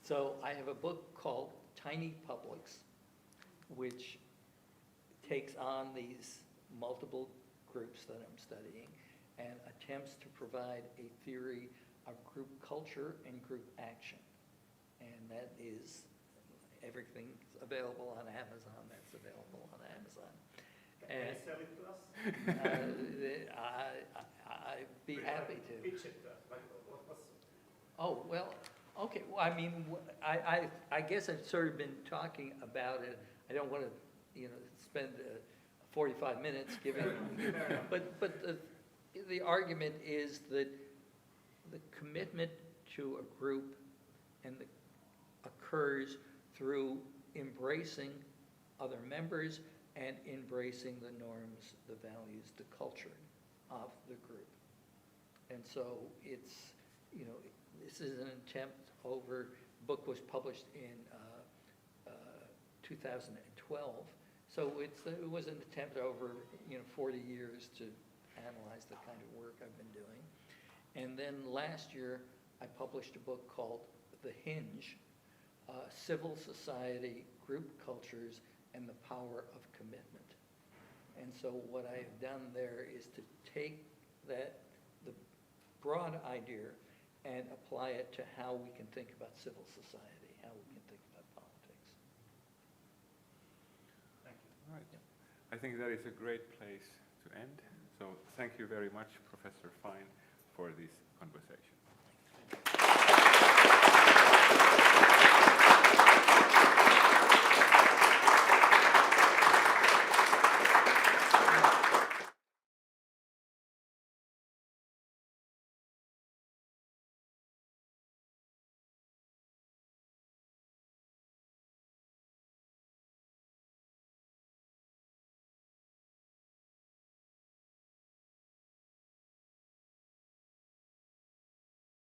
So I have a book called Tiny Publics, which takes on these multiple groups that I'm studying and attempts to provide a theory of group culture and group action. And that is, everything's available on Amazon. That's available on Amazon. Can you And sell it to us? I'd be happy to. Pitch it. Like, what's? Oh, well, okay, well, I mean, I guess I've sort of been talking about it. I don't want to, you know, spend 45 minutes giving, but the argument is that the commitment to a group occurs through embracing other members and embracing the norms, the values, the culture of the group. And so it's, you know, this is an attempt over, book was published in 2012. So it was an attempt over, you know, 40 years to analyze the kind of work I've been doing. And then last year, I published a book called The Hinge, Civil Society, Group Cultures, and the Power of Commitment. And so what I have done there is to take the broad idea and apply it to how we can think about civil society, how we can think about politics. Thank you. All right. I think that is a great place to end. So thank you very much, Professor Fine, for this conversation.